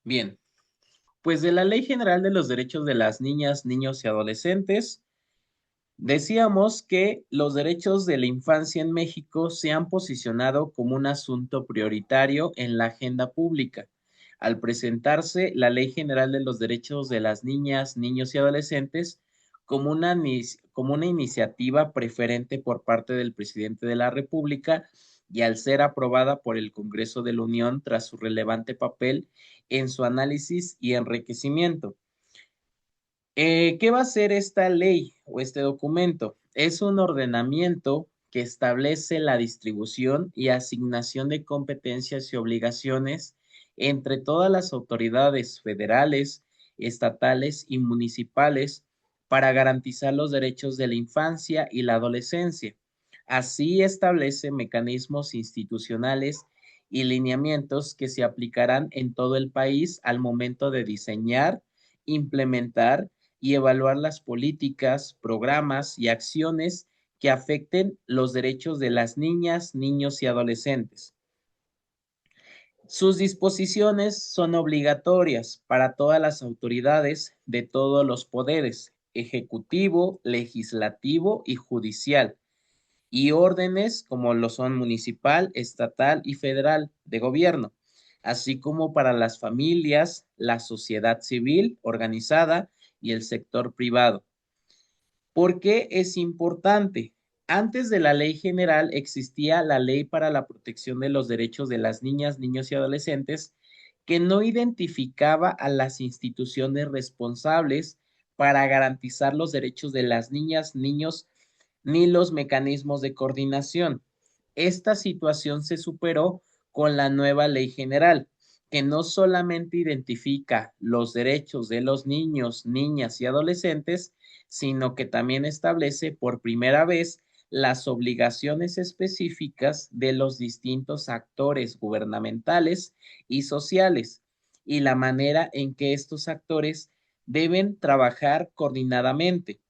Bien, pues de la Ley General de los Derechos de las Niñas, Niños y Adolescentes, decíamos que los derechos de la infancia en México se han posicionado como un asunto prioritario en la agenda pública. Al presentarse la Ley General de los Derechos de las Niñas, Niños y Adolescentes como una iniciativa preferente por parte del presidente de la República y al ser aprobada por el Congreso de la Unión tras su relevante papel en su análisis y enriquecimiento. ¿Qué va a hacer esta ley o este documento? Es un ordenamiento que establece la distribución y asignación de competencias y obligaciones entre todas las autoridades federales, estatales y municipales para garantizar los derechos de la infancia y la adolescencia. Así establece mecanismos institucionales y lineamientos que se aplicarán en todo el país al momento de diseñar, implementar y evaluar las políticas, programas y acciones que afecten los derechos de las niñas, niños y adolescentes. Sus disposiciones son obligatorias para todas las autoridades de todos los poderes, ejecutivo, legislativo y judicial, y órdenes como lo son municipal, estatal y federal de gobierno, así como para las familias, la sociedad civil organizada y el sector privado. ¿Por qué es importante? Antes de la ley general existía la ley para la protección de los derechos de las niñas, niños y adolescentes que no identificaba a las instituciones responsables para garantizar los derechos de las niñas, niños, ni los mecanismos de coordinación. Esta situación se superó con la nueva ley general, que no solamente identifica los derechos de los niños, niñas y adolescentes, sino que también establece por primera vez las obligaciones específicas de los distintos actores gubernamentales y sociales y la manera en que estos actores deben trabajar coordinadamente.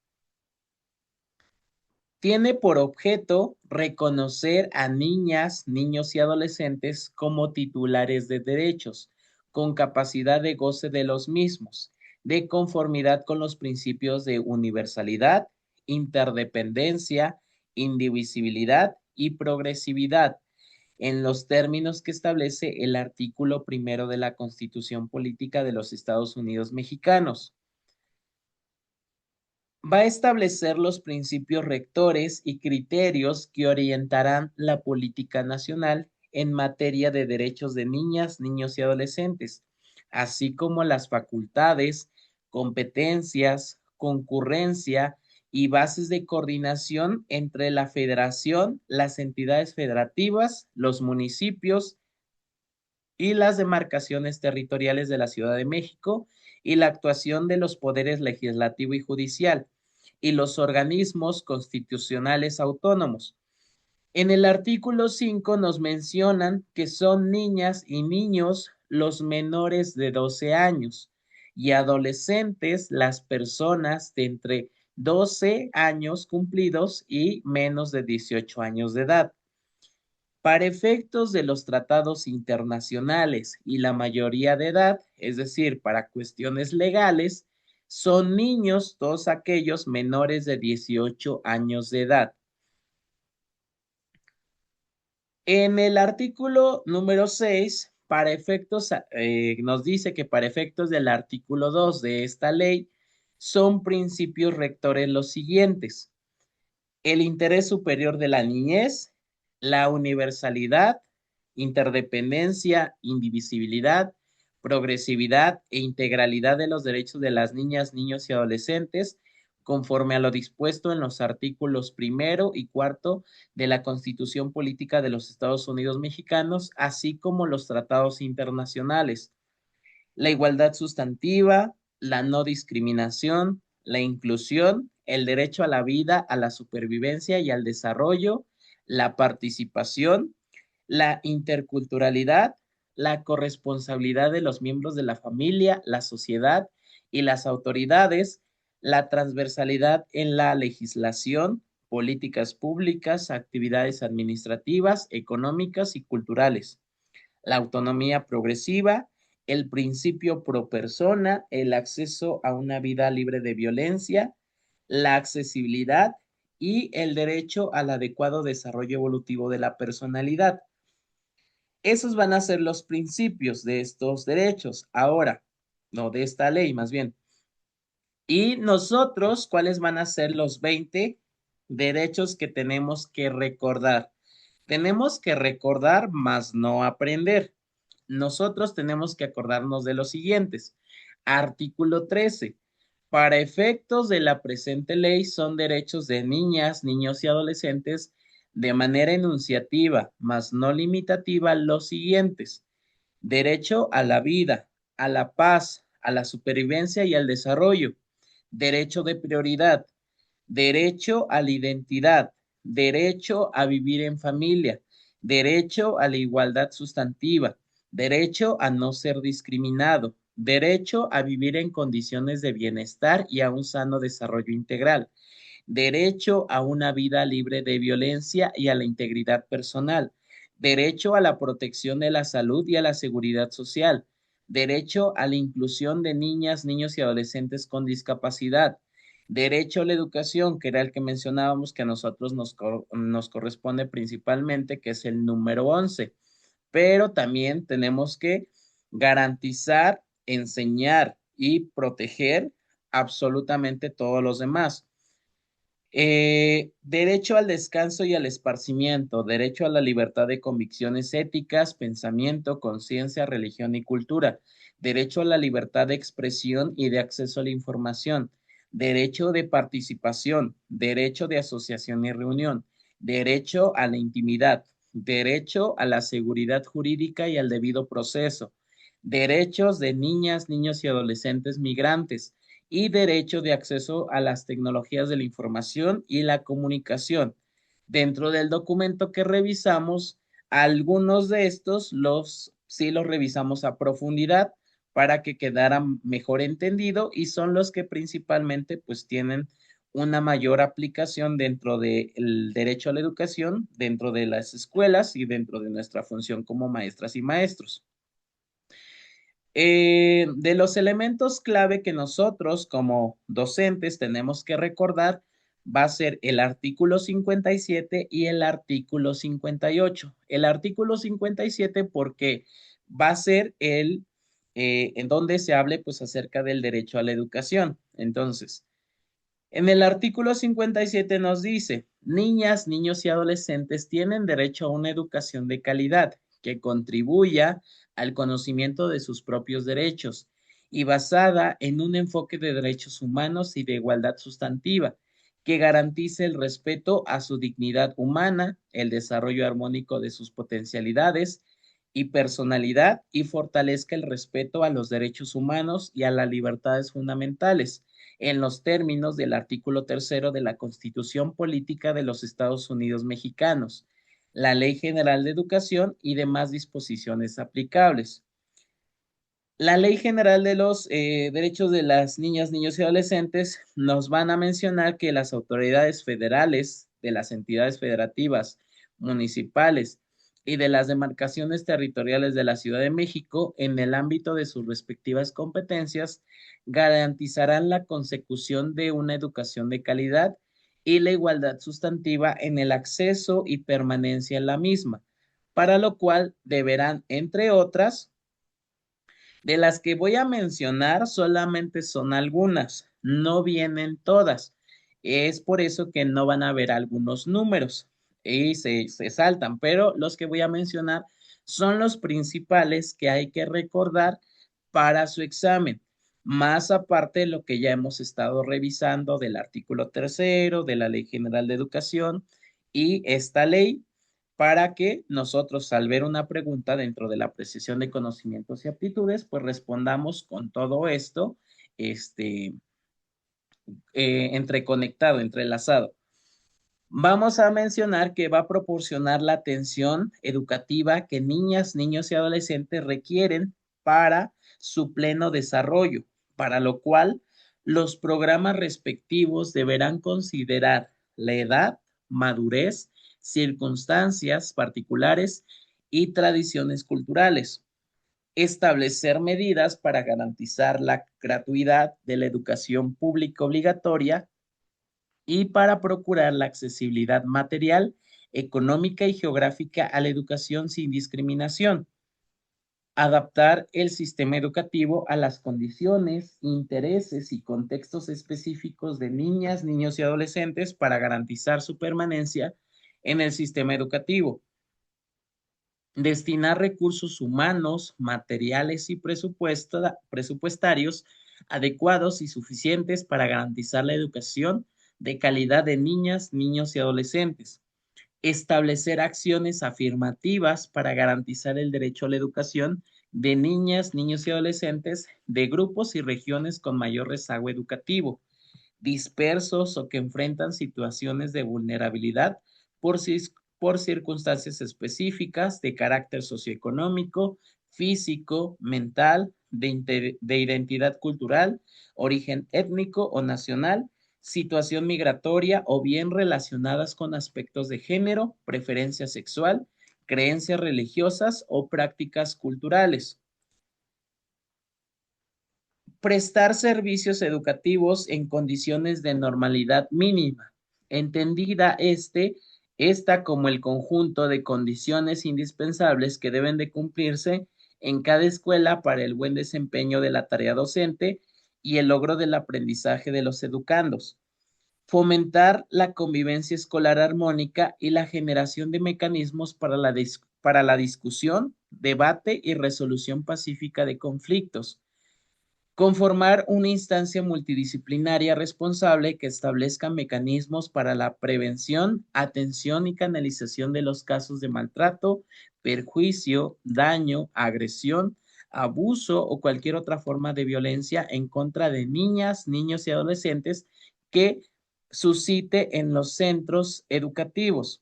Tiene por objeto reconocer a niñas, niños y adolescentes como titulares de derechos, con capacidad de goce de los mismos, de conformidad con los principios de universalidad, interdependencia, indivisibilidad y progresividad, en los términos que establece el artículo primero de la Constitución Política de los Estados Unidos Mexicanos. Va a establecer los principios rectores y criterios que orientarán la política nacional en materia de derechos de niñas, niños y adolescentes, así como las facultades, competencias, concurrencia y bases de coordinación entre la federación, las entidades federativas, los municipios y las demarcaciones territoriales de la Ciudad de México y la actuación de los poderes legislativo y judicial y los organismos constitucionales autónomos. En el artículo 5 nos mencionan que son niñas y niños los menores de 12 años y adolescentes las personas de entre 12 años cumplidos y menos de 18 años de edad. Para efectos de los tratados internacionales y la mayoría de edad, es decir, para cuestiones legales, son niños todos aquellos menores de 18 años de edad. En el artículo número 6, para efectos, nos dice que para efectos del artículo 2 de esta ley, son principios rectores los siguientes: el interés superior de la niñez, la universalidad, interdependencia, indivisibilidad, progresividad e integralidad de los derechos de las niñas, niños y adolescentes, conforme a lo dispuesto en los artículos primero y cuarto de la Constitución Política de los Estados Unidos Mexicanos, así como los tratados internacionales. La igualdad sustantiva, la no discriminación, la inclusión, el derecho a la vida, a la supervivencia y al desarrollo, la participación, la interculturalidad, la corresponsabilidad de los miembros de la familia, la sociedad y las autoridades, la transversalidad en la legislación, políticas públicas, actividades administrativas, económicas y culturales, la autonomía progresiva, el principio pro persona, el acceso a una vida libre de violencia, la accesibilidad y el derecho al adecuado desarrollo evolutivo de la personalidad. Esos van a ser los principios de estos derechos. Ahora, no de esta ley, más bien. Y nosotros, ¿cuáles van a ser los 20 derechos que tenemos que recordar? Tenemos que recordar, más no aprender. Nosotros tenemos que acordarnos de los siguientes. Artículo 13. Para efectos de la presente ley son derechos de niñas, niños y adolescentes de manera enunciativa, mas no limitativa, los siguientes: derecho a la vida, a la paz, a la supervivencia y al desarrollo, derecho de prioridad, derecho a la identidad, derecho a vivir en familia, derecho a la igualdad sustantiva, derecho a no ser discriminado, derecho a vivir en condiciones de bienestar y a un sano desarrollo integral, derecho a una vida libre de violencia y a la integridad personal, derecho a la protección de la salud y a la seguridad social, derecho a la inclusión de niñas, niños y adolescentes con discapacidad, derecho a la educación, que era el que mencionábamos que a nosotros nos corresponde principalmente, que es el número 11, pero también tenemos que garantizar, enseñar y proteger absolutamente todos los demás. Derecho al descanso y al esparcimiento, derecho a la libertad de convicciones éticas, pensamiento, conciencia, religión y cultura, derecho a la libertad de expresión y de acceso a la información, derecho de participación, derecho de asociación y reunión, derecho a la intimidad, derecho a la seguridad jurídica y al debido proceso, derechos de niñas, niños y adolescentes migrantes y derecho de acceso a las tecnologías de la información y la comunicación. Dentro del documento que revisamos, algunos de estos sí los revisamos a profundidad para que quedaran mejor entendido y son los que principalmente pues tienen una mayor aplicación dentro del derecho a la educación, dentro de las escuelas y dentro de nuestra función como maestras y maestros. De los elementos clave que nosotros como docentes tenemos que recordar va a ser el artículo 57 y el artículo 58. El artículo 57 porque va a ser en donde se hable pues acerca del derecho a la educación. Entonces, en el artículo 57 nos dice, niñas, niños y adolescentes tienen derecho a una educación de calidad que contribuya al conocimiento de sus propios derechos y basada en un enfoque de derechos humanos y de igualdad sustantiva, que garantice el respeto a su dignidad humana, el desarrollo armónico de sus potencialidades y personalidad y fortalezca el respeto a los derechos humanos y a las libertades fundamentales en los términos del artículo tercero de la Constitución Política de los Estados Unidos Mexicanos, la Ley General de Educación y demás disposiciones aplicables. La Ley General de los Derechos de las Niñas, Niños y Adolescentes nos van a mencionar que las autoridades federales de las entidades federativas, municipales y de las demarcaciones territoriales de la Ciudad de México, en el ámbito de sus respectivas competencias, garantizarán la consecución de una educación de calidad y la igualdad sustantiva en el acceso y permanencia en la misma, para lo cual deberán, entre otras, de las que voy a mencionar, solamente son algunas, no vienen todas. Es por eso que no van a ver algunos números y se saltan, pero los que voy a mencionar son los principales que hay que recordar para su examen. Más aparte de lo que ya hemos estado revisando del artículo tercero de la Ley General de Educación y esta ley para que nosotros al ver una pregunta dentro de la apreciación de conocimientos y aptitudes, pues respondamos con todo esto, este, entreconectado, entrelazado. Vamos a mencionar que va a proporcionar la atención educativa que niñas, niños y adolescentes requieren para su pleno desarrollo, para lo cual los programas respectivos deberán considerar la edad, madurez, circunstancias particulares y tradiciones culturales. establecer medidas para garantizar la gratuidad de la educación pública obligatoria y para procurar la accesibilidad material, económica y geográfica a la educación sin discriminación. Adaptar el sistema educativo a las condiciones, intereses y contextos específicos de niñas, niños y adolescentes para garantizar su permanencia en el sistema educativo. Destinar recursos humanos, materiales y presupuestarios adecuados y suficientes para garantizar la educación de calidad de niñas, niños y adolescentes. Establecer acciones afirmativas para garantizar el derecho a la educación de niñas, niños y adolescentes de grupos y regiones con mayor rezago educativo, dispersos o que enfrentan situaciones de vulnerabilidad por, por circunstancias específicas de carácter socioeconómico, físico, mental, de identidad cultural, origen étnico o nacional, situación migratoria o bien relacionadas con aspectos de género, preferencia sexual, creencias religiosas o prácticas culturales. Prestar servicios educativos en condiciones de normalidad mínima, entendida esta como el conjunto de condiciones indispensables que deben de cumplirse en cada escuela para el buen desempeño de la tarea docente y el logro del aprendizaje de los educandos. Fomentar la convivencia escolar armónica y la generación de mecanismos para la discusión, debate y resolución pacífica de conflictos. Conformar una instancia multidisciplinaria responsable que establezca mecanismos para la prevención, atención y canalización de los casos de maltrato, perjuicio, daño, agresión, abuso o cualquier otra forma de violencia en contra de niñas, niños y adolescentes que suscite en los centros educativos.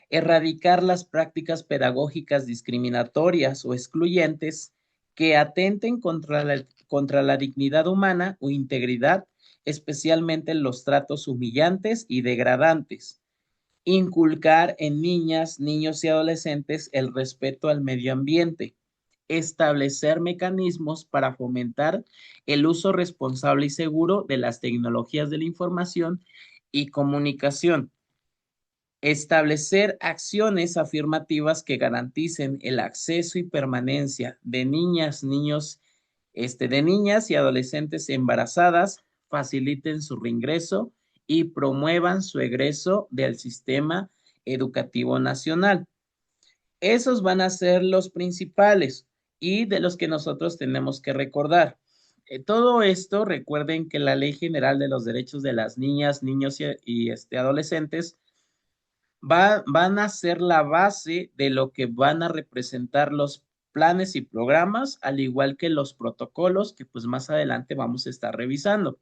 Erradicar las prácticas pedagógicas discriminatorias o excluyentes que atenten contra la dignidad humana o integridad, especialmente los tratos humillantes y degradantes. Inculcar en niñas, niños y adolescentes el respeto al medio ambiente. Establecer mecanismos para fomentar el uso responsable y seguro de las tecnologías de la información y comunicación. Establecer acciones afirmativas que garanticen el acceso y permanencia de niñas, niños, de niñas y adolescentes embarazadas, faciliten su reingreso y promuevan su egreso del sistema educativo nacional. Esos van a ser los principales y de los que nosotros tenemos que recordar. Todo esto, recuerden que la Ley General de los Derechos de las Niñas, Niños y adolescentes van a ser la base de lo que van a representar los planes y programas, al igual que los protocolos que pues más adelante vamos a estar revisando.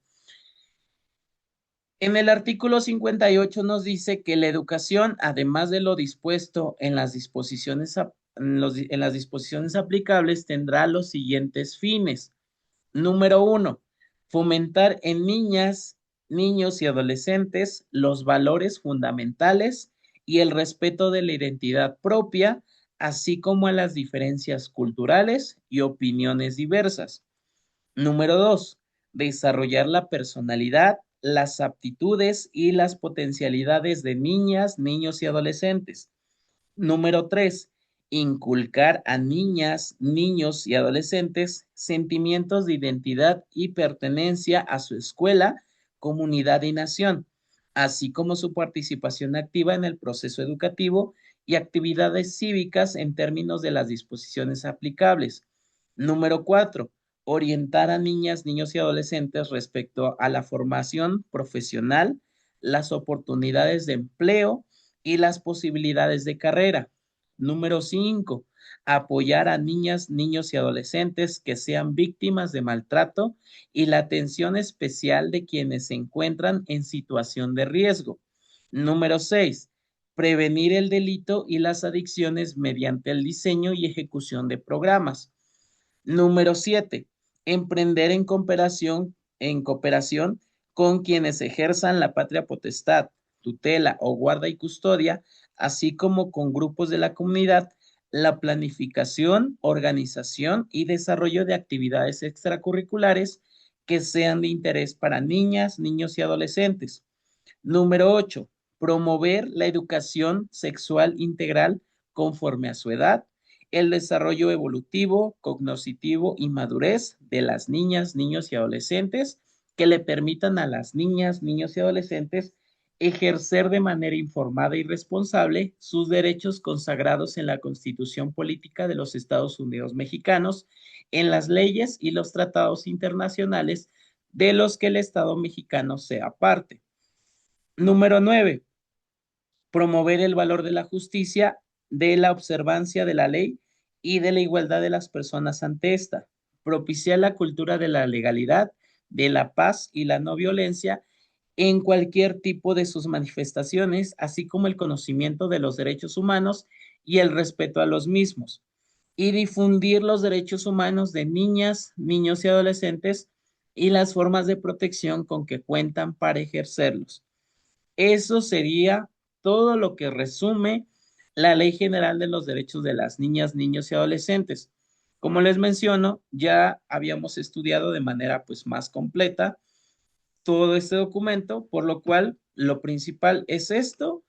En el artículo 58 nos dice que la educación, además de lo dispuesto en las disposiciones, en las disposiciones aplicables, tendrá los siguientes fines. Número 1, fomentar en niñas, niños y adolescentes los valores fundamentales y el respeto de la identidad propia, así como a las diferencias culturales y opiniones diversas. Número 2, desarrollar la personalidad, las aptitudes y las potencialidades de niñas, niños y adolescentes. Número 3, inculcar a niñas, niños y adolescentes sentimientos de identidad y pertenencia a su escuela, comunidad y nación, así como su participación activa en el proceso educativo y actividades cívicas en términos de las disposiciones aplicables. Número 4, orientar a niñas, niños y adolescentes respecto a la formación profesional, las oportunidades de empleo, y las posibilidades de carrera. Número 5, apoyar a niñas, niños y adolescentes que sean víctimas de maltrato y la atención especial de quienes se encuentran en situación de riesgo. Número 6, prevenir el delito y las adicciones mediante el diseño y ejecución de programas. Número 7, emprender en cooperación con quienes ejerzan la patria potestad, tutela o guarda y custodia, así como con grupos de la comunidad, la planificación, organización y desarrollo de actividades extracurriculares que sean de interés para niñas, niños y adolescentes. Número 8, promover la educación sexual integral conforme a su edad, el desarrollo evolutivo, cognoscitivo y madurez de las niñas, niños y adolescentes que le permitan a las niñas, niños y adolescentes ejercer de manera informada y responsable sus derechos consagrados en la Constitución Política de los Estados Unidos Mexicanos, en las leyes y los tratados internacionales de los que el Estado mexicano sea parte. Número 9, promover el valor de la justicia, de la observancia de la ley y de la igualdad de las personas ante esta. Propiciar la cultura de la legalidad, de la paz y la no violencia en cualquier tipo de sus manifestaciones, así como el conocimiento de los derechos humanos y el respeto a los mismos. Y difundir los derechos humanos de niñas, niños y adolescentes y las formas de protección con que cuentan para ejercerlos. Eso sería todo lo que resume la Ley General de los Derechos de las Niñas, Niños y Adolescentes. Como les menciono, ya habíamos estudiado de manera pues más completa todo este documento, por lo cual lo principal es esto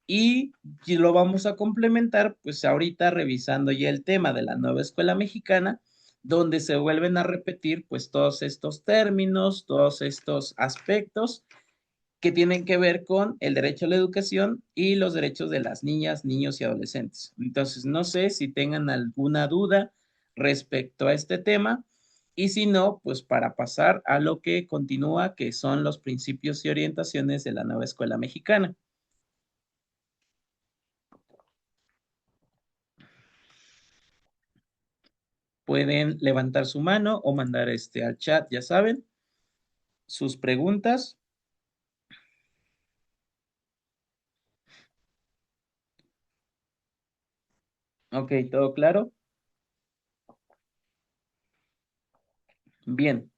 y lo vamos a complementar pues ahorita revisando ya el tema de la nueva escuela mexicana, donde se vuelven a repetir pues todos estos términos, todos estos aspectos que tienen que ver con el derecho a la educación y los derechos de las niñas, niños y adolescentes. Entonces, no sé si tengan alguna duda respecto a este tema y si no, pues para pasar a lo que continúa, que son los principios y orientaciones de la nueva escuela mexicana. Pueden levantar su mano o mandar al chat, ya saben, sus preguntas. Ok, ¿todo claro? Bien.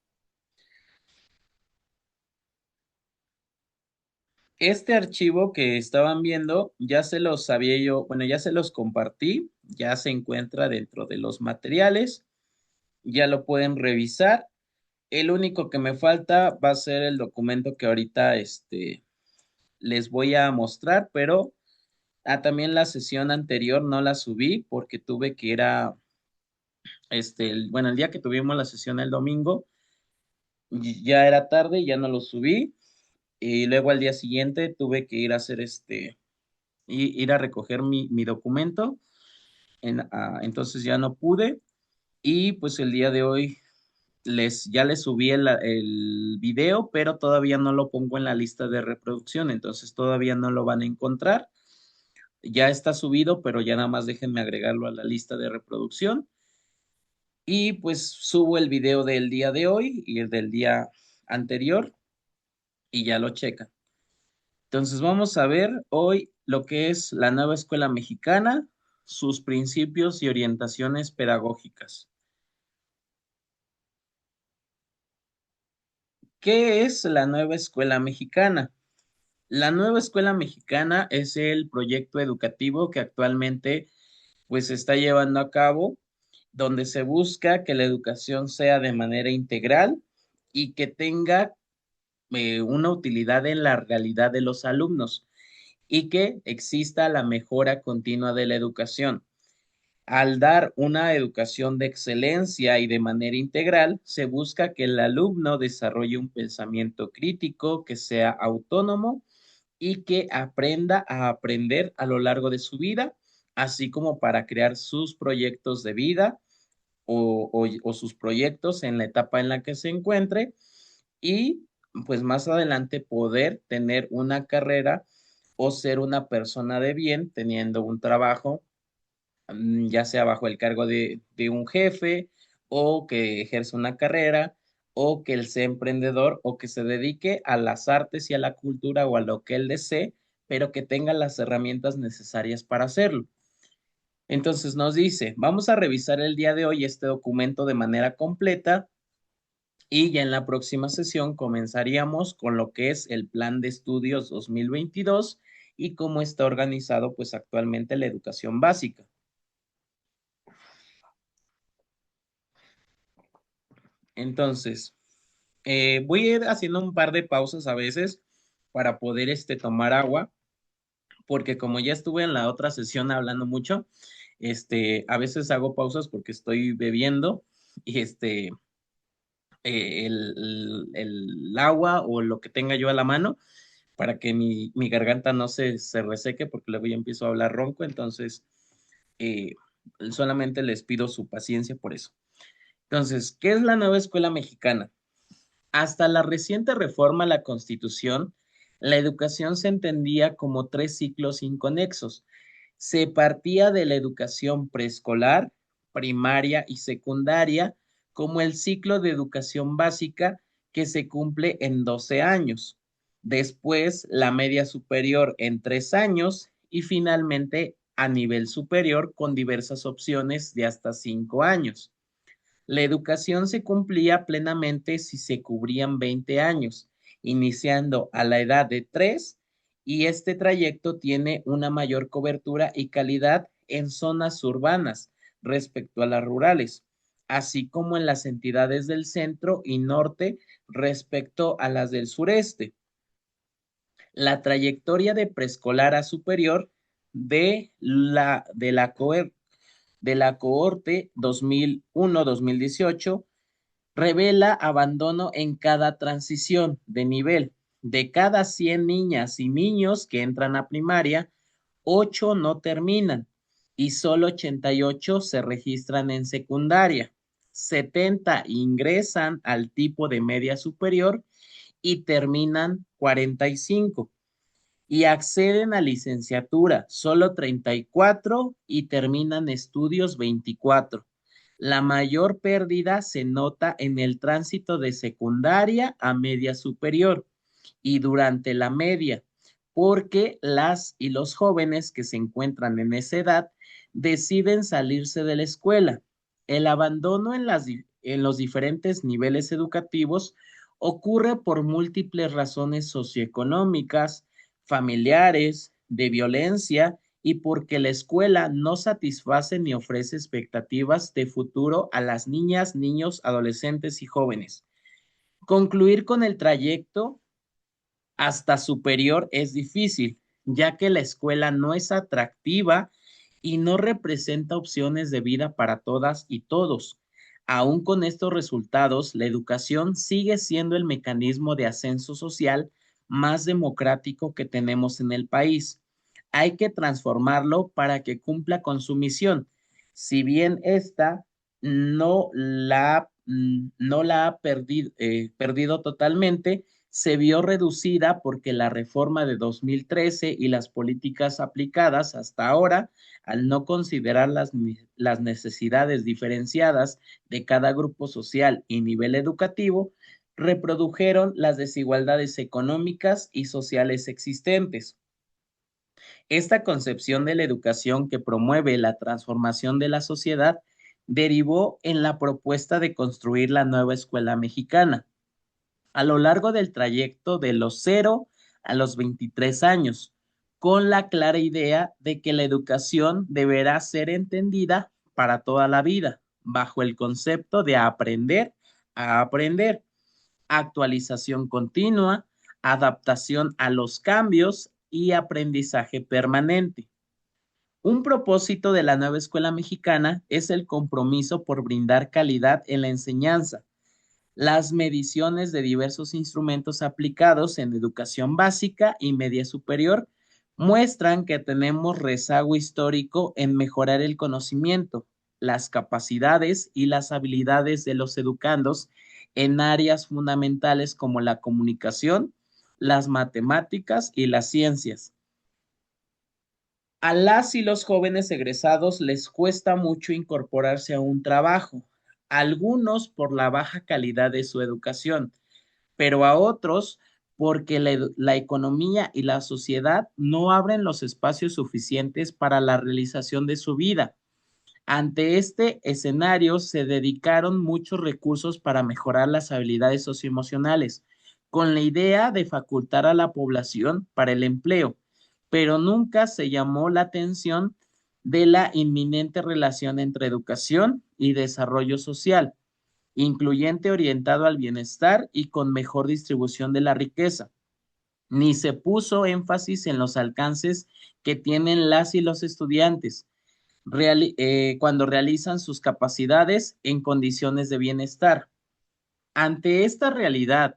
Este archivo que estaban viendo, ya se los había yo, bueno, ya se los compartí, ya se encuentra dentro de los materiales, ya lo pueden revisar. El único que me falta va a ser el documento que ahorita les voy a mostrar, pero también la sesión anterior no la subí porque tuve que ir a, bueno, el día que tuvimos la sesión el domingo, ya era tarde, ya no lo subí, y luego al día siguiente tuve que ir a hacer ir a recoger mi documento, entonces ya no pude y pues el día de hoy ya les subí el video, pero todavía no lo pongo en la lista de reproducción, entonces todavía no lo van a encontrar. Ya está subido, pero ya nada más déjenme agregarlo a la lista de reproducción y pues subo el video del día de hoy y el del día anterior y ya lo checan. Entonces vamos a ver hoy lo que es la nueva escuela mexicana, sus principios y orientaciones pedagógicas. ¿Qué es la nueva escuela mexicana? La nueva escuela mexicana es el proyecto educativo que actualmente pues se está llevando a cabo, donde se busca que la educación sea de manera integral y que tenga una utilidad en la realidad de los alumnos y que exista la mejora continua de la educación. Al dar una educación de excelencia y de manera integral, se busca que el alumno desarrolle un pensamiento crítico, que sea autónomo y que aprenda a aprender a lo largo de su vida, así como para crear sus proyectos de vida o sus proyectos en la etapa en la que se encuentre y pues más adelante poder tener una carrera o ser una persona de bien teniendo un trabajo, ya sea bajo el cargo de un jefe o que ejerza una carrera o que él sea emprendedor o que se dedique a las artes y a la cultura o a lo que él desee, pero que tenga las herramientas necesarias para hacerlo. Entonces nos dice, vamos a revisar el día de hoy este documento de manera completa y ya en la próxima sesión comenzaríamos con lo que es el Plan de Estudios 2022 y cómo está organizado pues actualmente la educación básica. Entonces, voy a ir haciendo un par de pausas a veces para poder tomar agua, porque como ya estuve en la otra sesión hablando mucho, a veces hago pausas porque estoy bebiendo y el agua o lo que tenga yo a la mano para que mi garganta no se reseque porque luego ya empiezo a hablar ronco, entonces eh, solamente les pido su paciencia por eso. Entonces, ¿qué es la nueva escuela mexicana? Hasta la reciente reforma a la Constitución, la educación se entendía como tres ciclos inconexos. Se partía de la educación preescolar, primaria y secundaria como el ciclo de educación básica que se cumple en 12 años. Después, la media superior en 3 años y finalmente a nivel superior con diversas opciones de hasta 5 años. La educación se cumplía plenamente si se cubrían 20 años, iniciando a la edad de 3, y este trayecto tiene una mayor cobertura y calidad en zonas urbanas respecto a las rurales, así como en las entidades del centro y norte respecto a las del sureste. La trayectoria de preescolar a superior de la cohorte 2001-2018 revela abandono en cada transición de nivel. De cada 100 niñas y niños que entran a primaria, 8 no terminan y solo 88 se registran en secundaria. 70 ingresan al tipo de media superior y terminan 45 y acceden a licenciatura, solo 34 y terminan estudios 24. La mayor pérdida se nota en el tránsito de secundaria a media superior y durante la media, porque las y los jóvenes que se encuentran en esa edad deciden salirse de la escuela. El abandono en los diferentes niveles educativos ocurre por múltiples razones socioeconómicas, familiares, de violencia y porque la escuela no satisface ni ofrece expectativas de futuro a las niñas, niños, adolescentes y jóvenes. Concluir con el trayecto hasta superior es difícil, ya que la escuela no es atractiva y no representa opciones de vida para todas y todos. Aún con estos resultados, la educación sigue siendo el mecanismo de ascenso social más democrático que tenemos en el país. Hay que transformarlo para que cumpla con su misión. Si bien esta no la ha perdido totalmente, se vio reducida porque la reforma de 2013 y las políticas aplicadas hasta ahora, al no considerar las necesidades diferenciadas de cada grupo social y nivel educativo, reprodujeron las desigualdades económicas y sociales existentes. Esta concepción de la educación que promueve la transformación de la sociedad derivó en la propuesta de construir la nueva escuela mexicana a lo largo del trayecto de los 0 a los 23 años, con la clara idea de que la educación deberá ser entendida para toda la vida, bajo el concepto de aprender a aprender, actualización continua, adaptación a los cambios y aprendizaje permanente. Un propósito de la nueva escuela mexicana es el compromiso por brindar calidad en la enseñanza. Las mediciones de diversos instrumentos aplicados en educación básica y media superior muestran que tenemos rezago histórico en mejorar el conocimiento, las capacidades y las habilidades de los educandos en áreas fundamentales como la comunicación, las matemáticas y las ciencias. A las y los jóvenes egresados les cuesta mucho incorporarse a un trabajo, algunos por la baja calidad de su educación, pero a otros porque la economía y la sociedad no abren los espacios suficientes para la realización de su vida. Ante este escenario se dedicaron muchos recursos para mejorar las habilidades socioemocionales, con la idea de facultar a la población para el empleo, pero nunca se llamó la atención de la inminente relación entre educación y desarrollo social. incluyente, orientado al bienestar y con mejor distribución de la riqueza. Ni se puso énfasis en los alcances que tienen las y los estudiantes cuando realizan sus capacidades en condiciones de bienestar. Ante esta realidad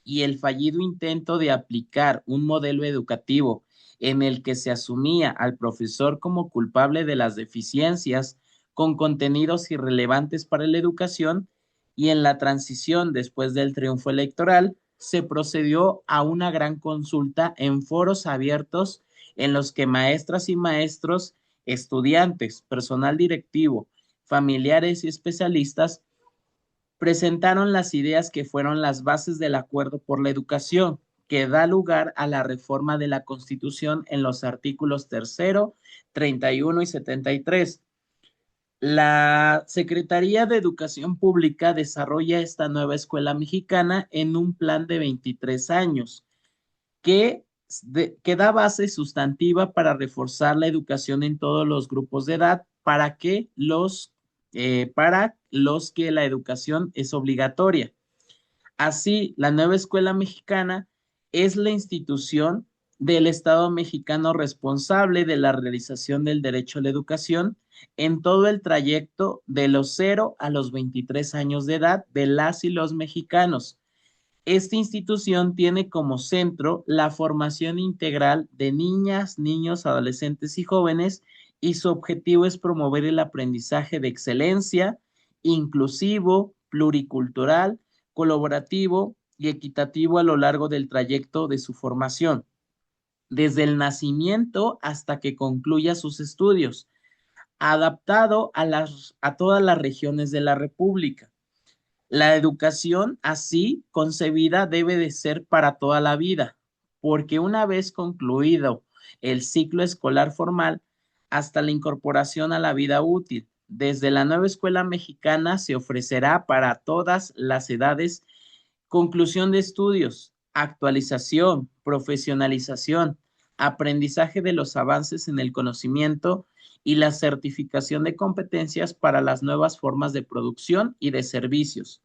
y el fallido intento de aplicar un modelo educativo en el que se asumía al profesor como culpable de las deficiencias con contenidos irrelevantes para la educación, y en la transición después del triunfo electoral, se procedió a una gran consulta en foros abiertos en los que maestras y maestros, estudiantes, personal directivo, familiares y especialistas presentaron las ideas que fueron las bases del Acuerdo por la Educación, que da lugar a la reforma de la Constitución en los artículos tercero, 31 y 73. La Secretaría de Educación Pública desarrolla esta nueva escuela mexicana en un plan de 23 años que da base sustantiva para reforzar la educación en todos los grupos de edad para los que la educación es obligatoria. Así, la nueva escuela mexicana es la institución del Estado mexicano responsable de la realización del derecho a la educación en todo el trayecto de los 0 a los 23 años de edad de las y los mexicanos. Esta institución tiene como centro la formación integral de niñas, niños, adolescentes y jóvenes, y su objetivo es promover el aprendizaje de excelencia, inclusivo, pluricultural, colaborativo y equitativo a lo largo del trayecto de su formación, desde el nacimiento hasta que concluya sus estudios, adaptado a todas las regiones de la República. La educación así concebida debe de ser para toda la vida, porque una vez concluido el ciclo escolar formal, hasta la incorporación a la vida útil, desde la nueva escuela mexicana se ofrecerá para todas las edades conclusión de estudios, actualización, profesionalización, aprendizaje de los avances en el conocimiento y la certificación de competencias para las nuevas formas de producción y de servicios.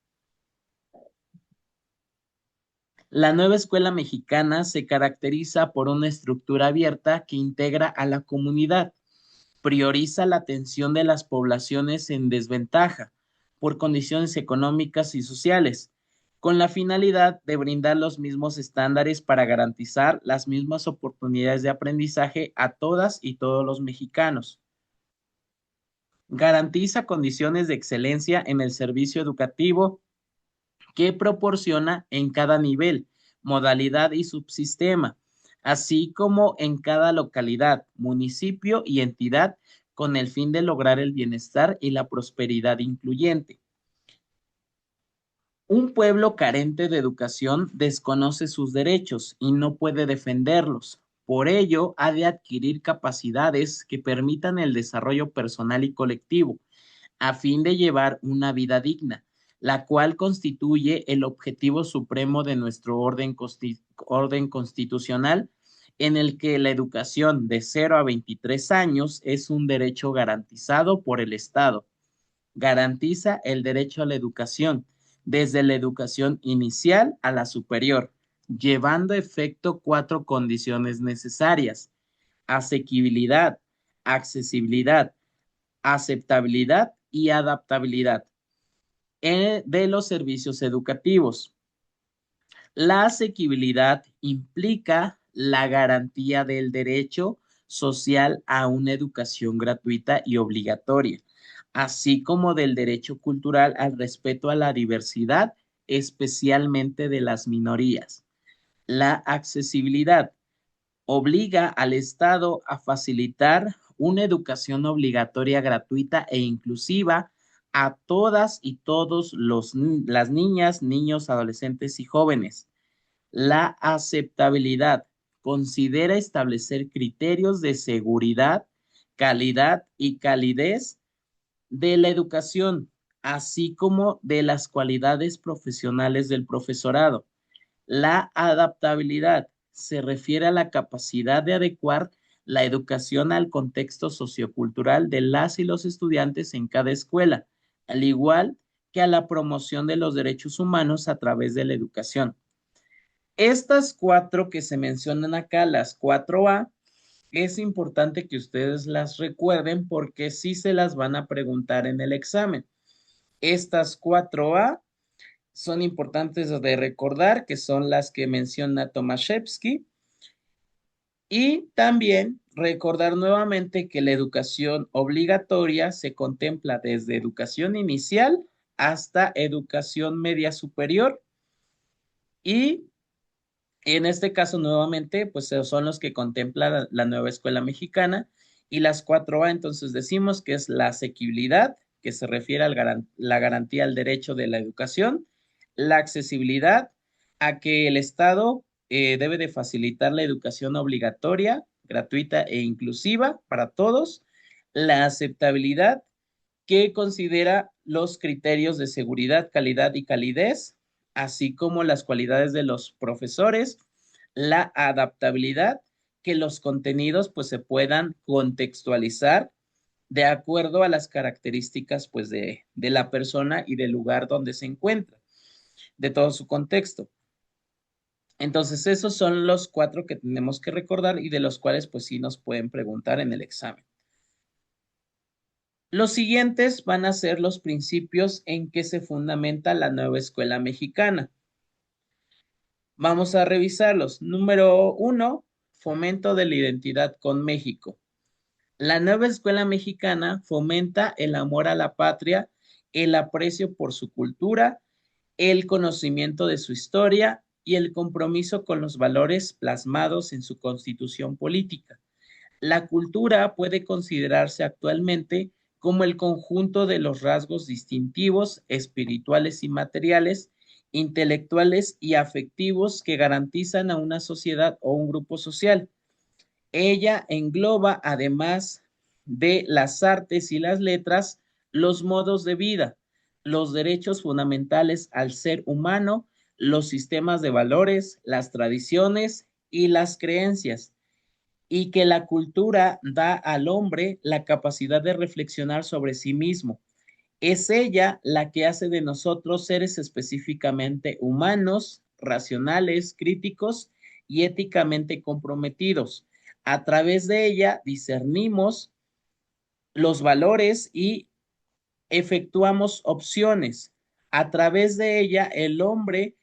La nueva escuela mexicana se caracteriza por una estructura abierta que integra a la comunidad, prioriza la atención de las poblaciones en desventaja por condiciones económicas y sociales, con la finalidad de brindar los mismos estándares para garantizar las mismas oportunidades de aprendizaje a todas y todos los mexicanos. Garantiza condiciones de excelencia en el servicio educativo que proporciona en cada nivel, modalidad y subsistema, así como en cada localidad, municipio y entidad, con el fin de lograr el bienestar y la prosperidad incluyente. Un pueblo carente de educación desconoce sus derechos y no puede defenderlos. Por ello, ha de adquirir capacidades que permitan el desarrollo personal y colectivo, a fin de llevar una vida digna, la cual constituye el objetivo supremo de nuestro orden constitucional, en el que la educación de 0 a 23 años es un derecho garantizado por el Estado. Garantiza el derecho a la educación, desde la educación inicial a la superior, llevando a efecto 4 condiciones necesarias: asequibilidad, accesibilidad, aceptabilidad y adaptabilidad de los servicios educativos. La asequibilidad implica la garantía del derecho social a una educación gratuita y obligatoria, así como del derecho cultural al respeto a la diversidad, especialmente de las minorías. La accesibilidad obliga al Estado a facilitar una educación obligatoria, gratuita e inclusiva a todas y todos las niñas, niños, adolescentes y jóvenes. La aceptabilidad considera establecer criterios de seguridad, calidad y calidez de la educación, así como de las cualidades profesionales del profesorado. La adaptabilidad se refiere a la capacidad de adecuar la educación al contexto sociocultural de las y los estudiantes en cada escuela, al igual que a la promoción de los derechos humanos a través de la educación. Estas cuatro que se mencionan acá, las 4A, es importante que ustedes las recuerden porque sí se las van a preguntar en el examen. Estas 4A son importantes de recordar, que son las que menciona Tomaszewski, y también recordar nuevamente que la educación obligatoria se contempla desde educación inicial hasta educación media superior, y en este caso nuevamente pues son los que contempla la nueva escuela mexicana, y las 4A entonces decimos que es la asequibilidad, que se refiere a la garantía al derecho de la educación, la accesibilidad, a que el Estado debe de facilitar la educación obligatoria, gratuita e inclusiva para todos, la aceptabilidad, que considera los criterios de seguridad, calidad y calidez, así como las cualidades de los profesores, la adaptabilidad, que los contenidos pues se puedan contextualizar de acuerdo a las características pues de la persona y del lugar donde se encuentra, de todo su contexto. Entonces, esos son los cuatro que tenemos que recordar y de los cuales pues sí nos pueden preguntar en el examen. Los siguientes van a ser los principios en que se fundamenta la nueva escuela mexicana. Vamos a revisarlos. Número 1, fomento de la identidad con México. La nueva escuela mexicana fomenta el amor a la patria, el aprecio por su cultura, el conocimiento de su historia y el compromiso con los valores plasmados en su constitución política. La cultura puede considerarse actualmente como el conjunto de los rasgos distintivos, espirituales y materiales, intelectuales y afectivos que garantizan a una sociedad o un grupo social. Ella engloba, además de las artes y las letras, los modos de vida, los derechos fundamentales al ser humano, los sistemas de valores, las tradiciones y las creencias, y que la cultura da al hombre la capacidad de reflexionar sobre sí mismo. Es ella la que hace de nosotros seres específicamente humanos, racionales, críticos y éticamente comprometidos. A través de ella discernimos los valores y efectuamos opciones. A través de ella el hombre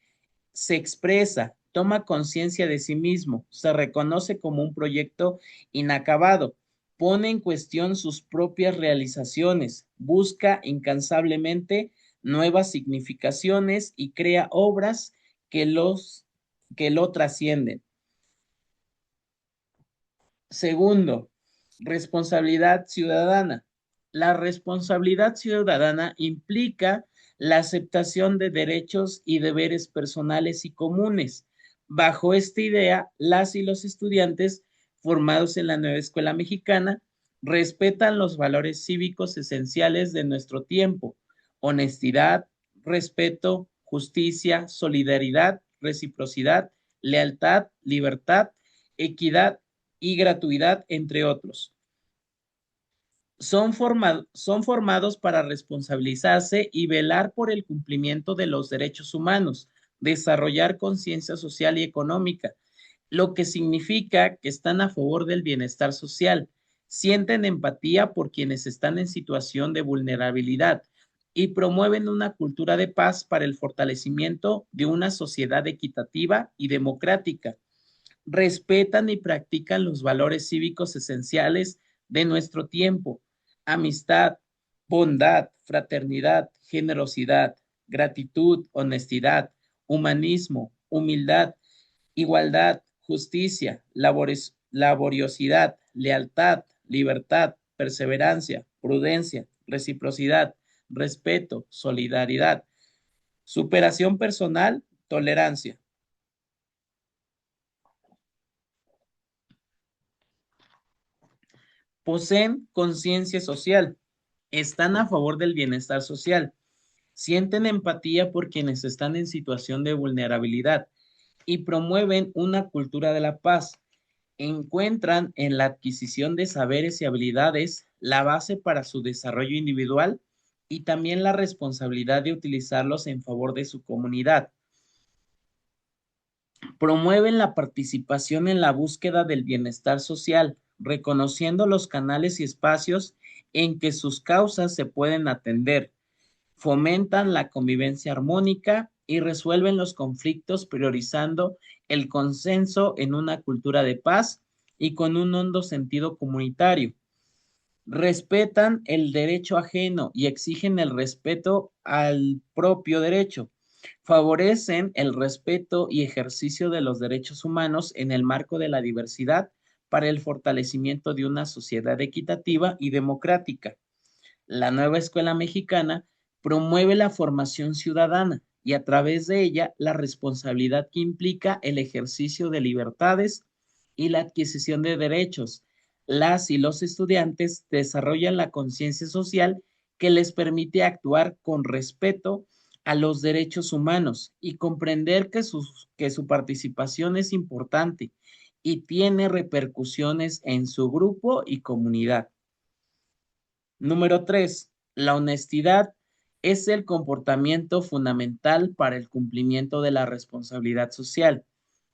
se expresa, toma conciencia de sí mismo, se reconoce como un proyecto inacabado, pone en cuestión sus propias realizaciones, busca incansablemente nuevas significaciones y crea obras que lo trascienden. Segundo, responsabilidad ciudadana. La responsabilidad ciudadana implica la aceptación de derechos y deberes personales y comunes. Bajo esta idea, las y los estudiantes formados en la nueva escuela mexicana respetan los valores cívicos esenciales de nuestro tiempo: honestidad, respeto, justicia, solidaridad, reciprocidad, lealtad, libertad, equidad y gratuidad, entre otros. Son formados para responsabilizarse y velar por el cumplimiento de los derechos humanos, desarrollar conciencia social y económica, lo que significa que están a favor del bienestar social, sienten empatía por quienes están en situación de vulnerabilidad y promueven una cultura de paz para el fortalecimiento de una sociedad equitativa y democrática. Respetan y practican los valores cívicos esenciales de nuestro tiempo: amistad, bondad, fraternidad, generosidad, gratitud, honestidad, humanismo, humildad, igualdad, justicia, laboriosidad, lealtad, libertad, perseverancia, prudencia, reciprocidad, respeto, solidaridad, superación personal, tolerancia. Poseen conciencia social, están a favor del bienestar social, sienten empatía por quienes están en situación de vulnerabilidad y promueven una cultura de la paz. Encuentran en la adquisición de saberes y habilidades la base para su desarrollo individual y también la responsabilidad de utilizarlos en favor de su comunidad. Promueven la participación en la búsqueda del bienestar social, reconociendo los canales y espacios en que sus causas se pueden atender. Fomentan la convivencia armónica y resuelven los conflictos priorizando el consenso en una cultura de paz y con un hondo sentido comunitario. Respetan el derecho ajeno y exigen el respeto al propio derecho. Favorecen el respeto y ejercicio de los derechos humanos en el marco de la diversidad para el fortalecimiento de una sociedad equitativa y democrática. La nueva escuela mexicana promueve la formación ciudadana y a través de ella la responsabilidad que implica el ejercicio de libertades y la adquisición de derechos. Las y los estudiantes desarrollan la conciencia social que les permite actuar con respeto a los derechos humanos y comprender que su participación es importante y tiene repercusiones en su grupo y comunidad. Número 3. La honestidad es el comportamiento fundamental para el cumplimiento de la responsabilidad social,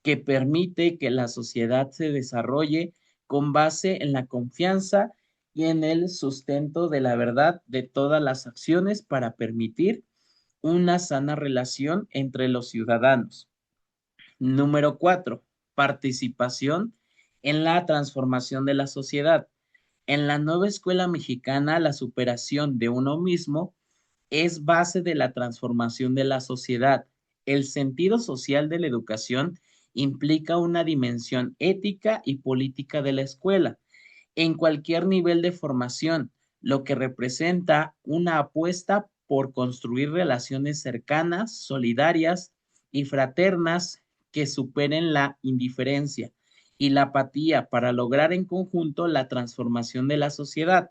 que permite que la sociedad se desarrolle con base en la confianza y en el sustento de la verdad de todas las acciones para permitir una sana relación entre los ciudadanos. Número 4. Participación en la transformación de la sociedad. En la nueva escuela mexicana, la superación de uno mismo es base de la transformación de la sociedad. El sentido social de la educación implica una dimensión ética y política de la escuela en cualquier nivel de formación, lo que representa una apuesta por construir relaciones cercanas, solidarias y fraternas que superen la indiferencia y la apatía para lograr en conjunto la transformación de la sociedad.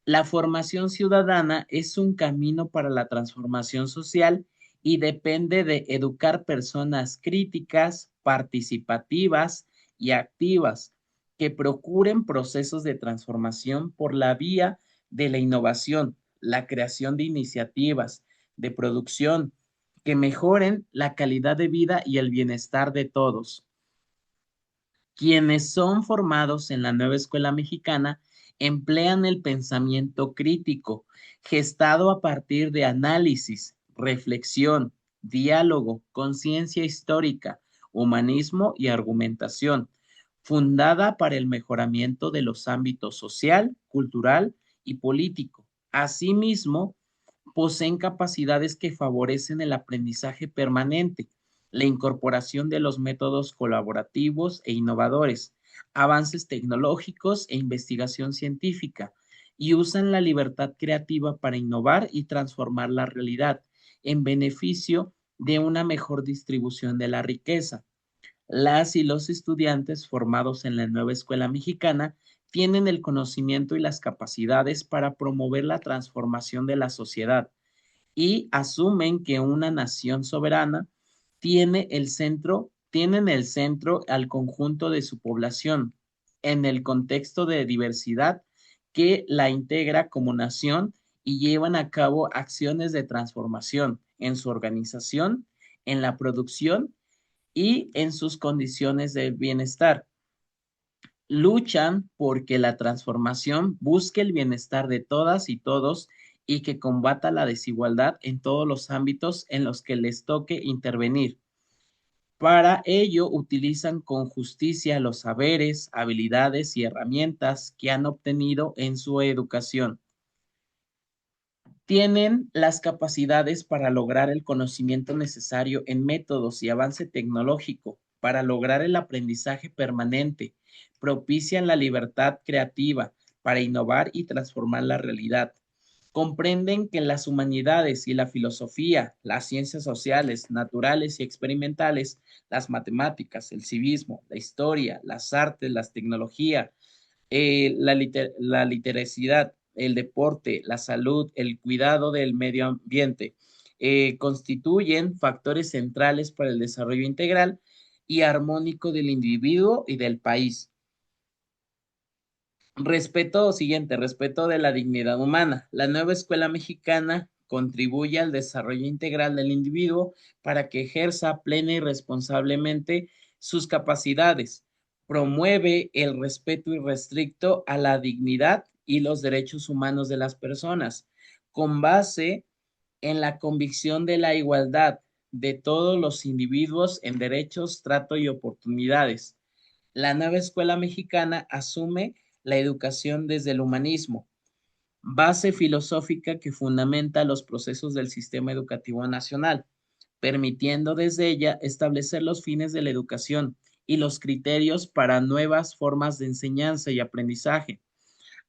La formación ciudadana es un camino para la transformación social y depende de educar personas críticas, participativas y activas que procuren procesos de transformación por la vía de la innovación, la creación de iniciativas de producción que mejoren la calidad de vida y el bienestar de todos. Quienes son formados en la nueva escuela mexicana emplean el pensamiento crítico, gestado a partir de análisis, reflexión, diálogo, conciencia histórica, humanismo y argumentación, fundada para el mejoramiento de los ámbitos social, cultural y político. Asimismo, poseen capacidades que favorecen el aprendizaje permanente, la incorporación de los métodos colaborativos e innovadores, avances tecnológicos e investigación científica, y usan la libertad creativa para innovar y transformar la realidad en beneficio de una mejor distribución de la riqueza. Las y los estudiantes formados en la nueva escuela mexicana tienen el conocimiento y las capacidades para promover la transformación de la sociedad y asumen que una nación soberana tienen el centro al conjunto de su población en el contexto de diversidad que la integra como nación y llevan a cabo acciones de transformación en su organización, en la producción y en sus condiciones de bienestar. Luchan porque la transformación busque el bienestar de todas y todos y que combata la desigualdad en todos los ámbitos en los que les toque intervenir. Para ello, utilizan con justicia los saberes, habilidades y herramientas que han obtenido en su educación. Tienen las capacidades para lograr el conocimiento necesario en métodos y avance tecnológico, para lograr el aprendizaje permanente, propician la libertad creativa para innovar y transformar la realidad. Comprenden que las humanidades y la filosofía, las ciencias sociales, naturales y experimentales, las matemáticas, el civismo, la historia, las artes, las tecnologías, la literacidad, el deporte, la salud, el cuidado del medio ambiente, constituyen factores centrales para el desarrollo integral y armónico del individuo y del país. Respeto de la dignidad humana. La nueva escuela mexicana contribuye al desarrollo integral del individuo para que ejerza plena y responsablemente sus capacidades. Promueve el respeto irrestricto a la dignidad y los derechos humanos de las personas, con base en la convicción de la igualdad de todos los individuos en derechos, trato y oportunidades. La nueva escuela mexicana asume la educación desde el humanismo, base filosófica que fundamenta los procesos del sistema educativo nacional, permitiendo desde ella establecer los fines de la educación y los criterios para nuevas formas de enseñanza y aprendizaje,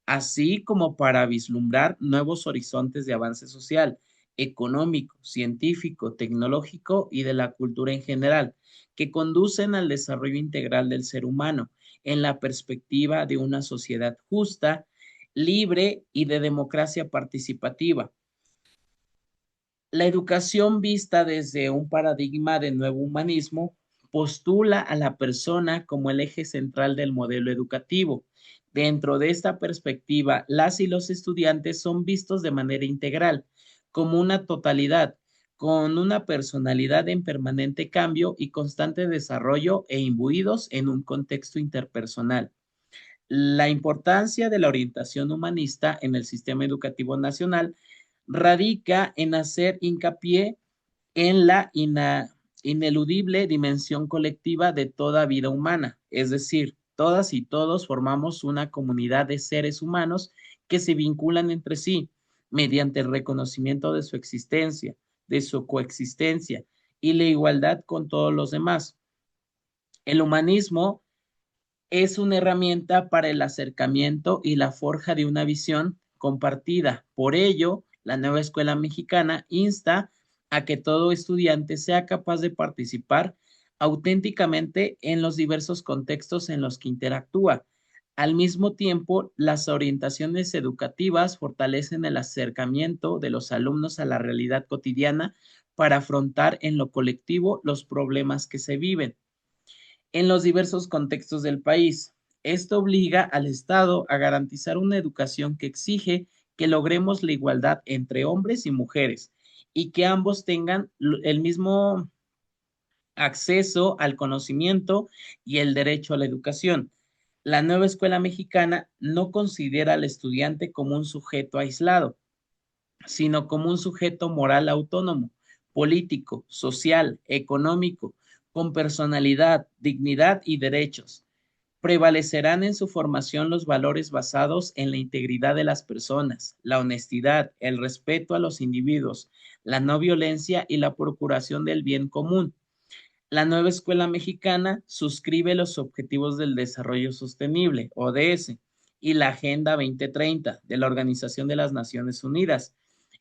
así como para vislumbrar nuevos horizontes de avance social, económico, científico, tecnológico y de la cultura en general, que conducen al desarrollo integral del ser humano en la perspectiva de una sociedad justa, libre y de democracia participativa. La educación vista desde un paradigma de nuevo humanismo postula a la persona como el eje central del modelo educativo. Dentro de esta perspectiva, las y los estudiantes son vistos de manera integral, como una totalidad, con una personalidad en permanente cambio y constante desarrollo e imbuidos en un contexto interpersonal. La importancia de la orientación humanista en el sistema educativo nacional radica en hacer hincapié en la ineludible dimensión colectiva de toda vida humana, es decir, todas y todos formamos una comunidad de seres humanos que se vinculan entre sí mediante el reconocimiento de su existencia, de su coexistencia y la igualdad con todos los demás. El humanismo es una herramienta para el acercamiento y la forja de una visión compartida. Por ello, la nueva escuela mexicana insta a que todo estudiante sea capaz de participar auténticamente en los diversos contextos en los que interactúa. Al mismo tiempo, las orientaciones educativas fortalecen el acercamiento de los alumnos a la realidad cotidiana para afrontar en lo colectivo los problemas que se viven en los diversos contextos del país. Esto obliga al Estado a garantizar una educación que exige que logremos la igualdad entre hombres y mujeres y que ambos tengan el mismo acceso al conocimiento y el derecho a la educación. La nueva escuela mexicana no considera al estudiante como un sujeto aislado, sino como un sujeto moral autónomo, político, social, económico, con personalidad, dignidad y derechos. Prevalecerán en su formación los valores basados en la integridad de las personas, la honestidad, el respeto a los individuos, la no violencia y la procuración del bien común. La nueva escuela mexicana suscribe los Objetivos del Desarrollo Sostenible, ODS, y la Agenda 2030 de la Organización de las Naciones Unidas.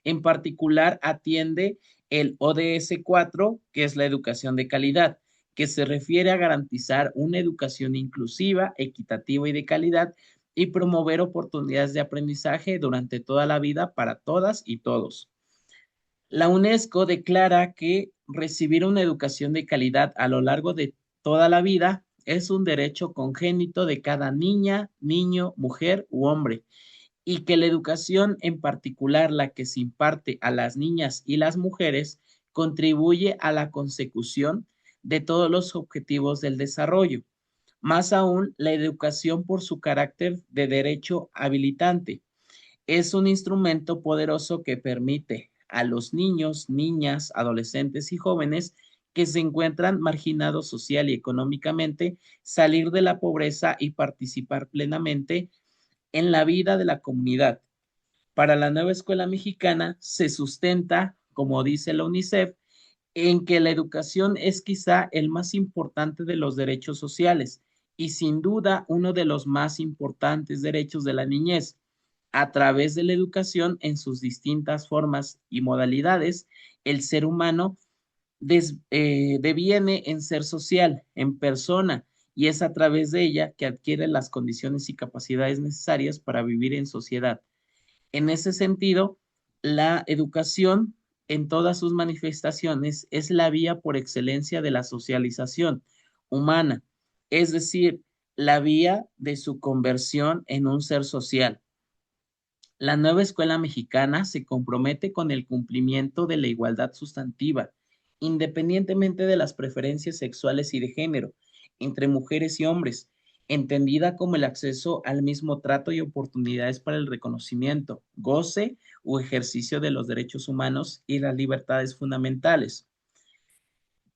En particular, atiende el ODS 4, que es la educación de calidad, que se refiere a garantizar una educación inclusiva, equitativa y de calidad y promover oportunidades de aprendizaje durante toda la vida para todas y todos. La UNESCO declara que recibir una educación de calidad a lo largo de toda la vida es un derecho congénito de cada niña, niño, mujer u hombre, y que la educación, en particular la que se imparte a las niñas y las mujeres, contribuye a la consecución de todos los objetivos del desarrollo. Más aún, la educación por su carácter de derecho habilitante es un instrumento poderoso que permite a los niños, niñas, adolescentes y jóvenes que se encuentran marginados social y económicamente salir de la pobreza y participar plenamente en la vida de la comunidad. Para la nueva escuela mexicana se sustenta, como dice la UNICEF, en que la educación es quizá el más importante de los derechos sociales y sin duda uno de los más importantes derechos de la niñez. A través de la educación en sus distintas formas y modalidades, el ser humano deviene en ser social, en persona, y es a través de ella que adquiere las condiciones y capacidades necesarias para vivir en sociedad. En ese sentido, la educación en todas sus manifestaciones es la vía por excelencia de la socialización humana, es decir, la vía de su conversión en un ser social. La nueva escuela mexicana se compromete con el cumplimiento de la igualdad sustantiva, independientemente de las preferencias sexuales y de género, entre mujeres y hombres, entendida como el acceso al mismo trato y oportunidades para el reconocimiento, goce o ejercicio de los derechos humanos y las libertades fundamentales.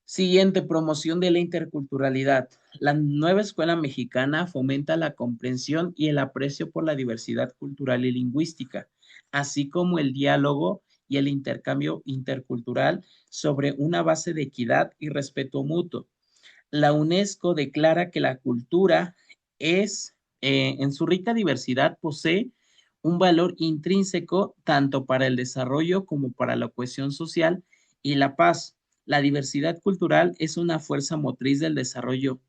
Siguiente, promoción de la interculturalidad. La nueva escuela mexicana fomenta la comprensión y el aprecio por la diversidad cultural y lingüística, así como el diálogo y el intercambio intercultural sobre una base de equidad y respeto mutuo. La UNESCO declara que la cultura es, en su rica diversidad, posee un valor intrínseco tanto para el desarrollo como para la cohesión social y la paz. La diversidad cultural es una fuerza motriz del desarrollo,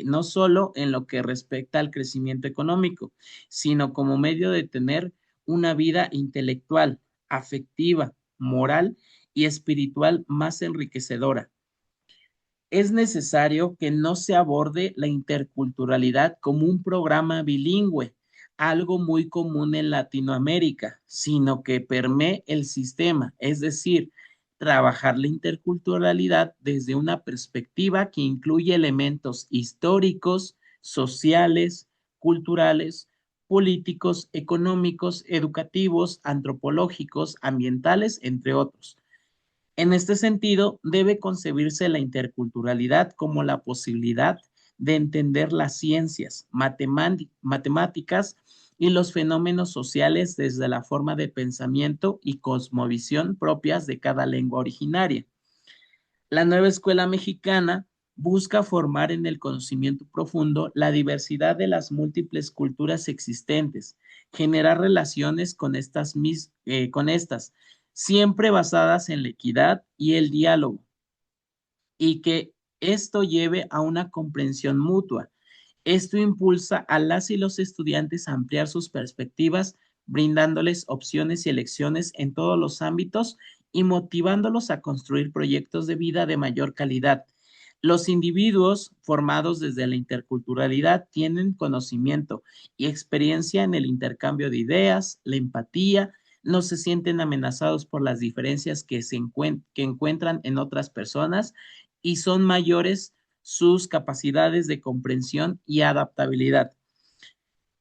no solo en lo que respecta al crecimiento económico, sino como medio de tener una vida intelectual, afectiva, moral y espiritual más enriquecedora. Es necesario que no se aborde la interculturalidad como un programa bilingüe, algo muy común en Latinoamérica, sino que permee el sistema, es decir, trabajar la interculturalidad desde una perspectiva que incluye elementos históricos, sociales, culturales, políticos, económicos, educativos, antropológicos, ambientales, entre otros. En este sentido, debe concebirse la interculturalidad como la posibilidad de entender las ciencias, matemáticas y los fenómenos sociales desde la forma de pensamiento y cosmovisión propias de cada lengua originaria. La nueva escuela mexicana busca formar en el conocimiento profundo la diversidad de las múltiples culturas existentes, generar relaciones con estas, siempre basadas en la equidad y el diálogo, y que esto lleve a una comprensión mutua. Esto impulsa a las y los estudiantes a ampliar sus perspectivas, brindándoles opciones y elecciones en todos los ámbitos y motivándolos a construir proyectos de vida de mayor calidad. Los individuos formados desde la interculturalidad tienen conocimiento y experiencia en el intercambio de ideas, la empatía, no se sienten amenazados por las diferencias que encuentran en otras personas y son mayores sus capacidades de comprensión y adaptabilidad.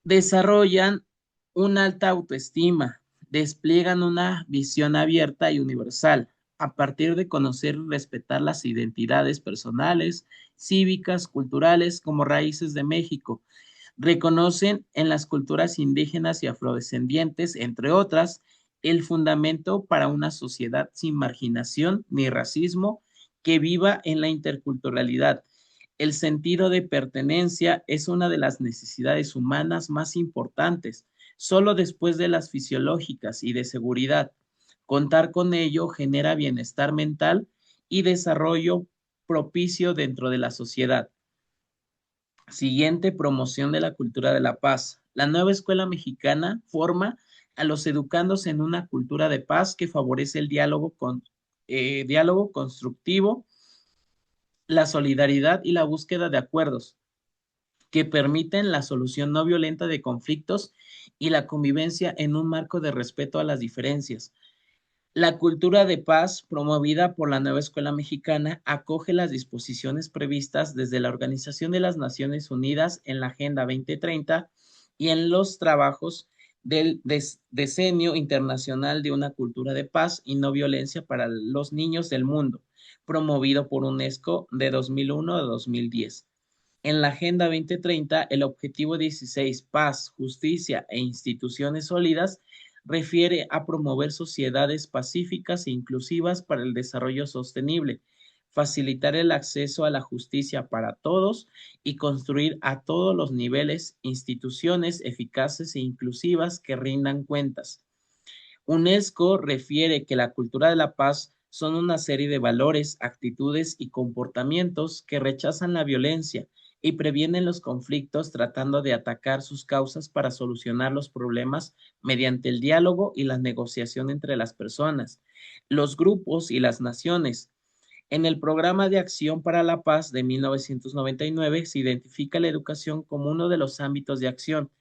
Desarrollan una alta autoestima, despliegan una visión abierta y universal a partir de conocer y respetar las identidades personales, cívicas, culturales como raíces de México. Reconocen en las culturas indígenas y afrodescendientes, entre otras, el fundamento para una sociedad sin marginación ni racismo que viva en la interculturalidad. El sentido de pertenencia es una de las necesidades humanas más importantes, solo después de las fisiológicas y de seguridad. Contar con ello genera bienestar mental y desarrollo propicio dentro de la sociedad. Siguiente, promoción de la cultura de la paz. La nueva escuela mexicana forma a los educandos en una cultura de paz que favorece el diálogo constructivo, la solidaridad y la búsqueda de acuerdos que permiten la solución no violenta de conflictos y la convivencia en un marco de respeto a las diferencias. La cultura de paz promovida por la nueva escuela mexicana acoge las disposiciones previstas desde la Organización de las Naciones Unidas en la Agenda 2030 y en los trabajos del Decenio Internacional de una Cultura de Paz y No Violencia para los Niños del Mundo, promovido por UNESCO de 2001 a 2010. En la Agenda 2030, el objetivo 16, paz, justicia e instituciones sólidas, refiere a promover sociedades pacíficas e inclusivas para el desarrollo sostenible, facilitar el acceso a la justicia para todos y construir a todos los niveles instituciones eficaces e inclusivas que rindan cuentas. UNESCO refiere que la cultura de la paz son una serie de valores, actitudes y comportamientos que rechazan la violencia y previenen los conflictos tratando de atacar sus causas para solucionar los problemas mediante el diálogo y la negociación entre las personas, los grupos y las naciones. En el Programa de Acción para la Paz de 1999 se identifica la educación como uno de los ámbitos de acción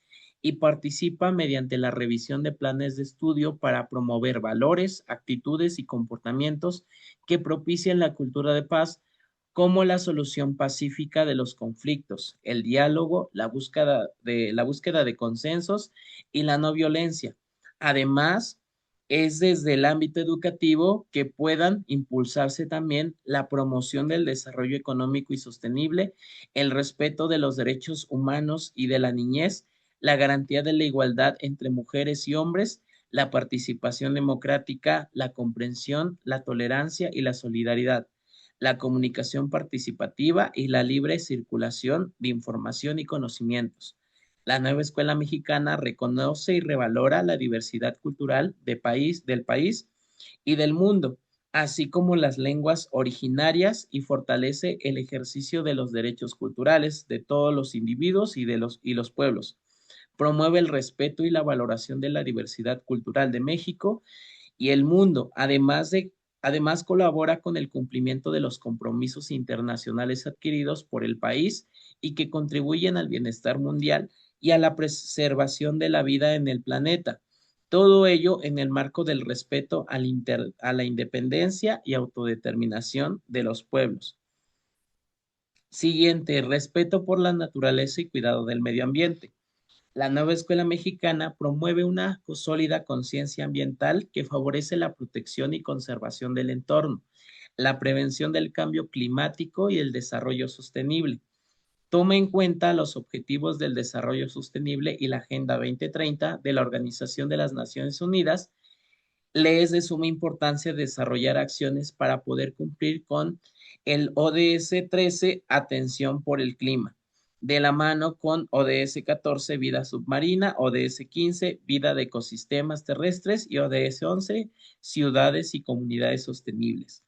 y participa mediante la revisión de planes de estudio para promover valores, actitudes y comportamientos que propicien la cultura de paz como la solución pacífica de los conflictos, el diálogo, la búsqueda de consensos y la no violencia. Además, es desde el ámbito educativo que puedan impulsarse también la promoción del desarrollo económico y sostenible, el respeto de los derechos humanos y de la niñez, la garantía de la igualdad entre mujeres y hombres, la participación democrática, la comprensión, la tolerancia y la solidaridad, la comunicación participativa y la libre circulación de información y conocimientos. La nueva escuela mexicana reconoce y revalora la diversidad cultural del país y del mundo, así como las lenguas originarias y fortalece el ejercicio de los derechos culturales de todos los individuos y los pueblos. Promueve el respeto y la valoración de la diversidad cultural de México y el mundo, además colabora con el cumplimiento de los compromisos internacionales adquiridos por el país y que contribuyen al bienestar mundial y a la preservación de la vida en el planeta. Todo ello en el marco del respeto a la independencia y autodeterminación de los pueblos. Siguiente, respeto por la naturaleza y cuidado del medio ambiente. La nueva escuela mexicana promueve una sólida conciencia ambiental que favorece la protección y conservación del entorno, la prevención del cambio climático y el desarrollo sostenible. Toma en cuenta los objetivos del desarrollo sostenible y la Agenda 2030 de la Organización de las Naciones Unidas. Le es de suma importancia desarrollar acciones para poder cumplir con el ODS 13, atención por el clima, de la mano con ODS 14, vida submarina, ODS 15, vida de ecosistemas terrestres y ODS 11, ciudades y comunidades sostenibles.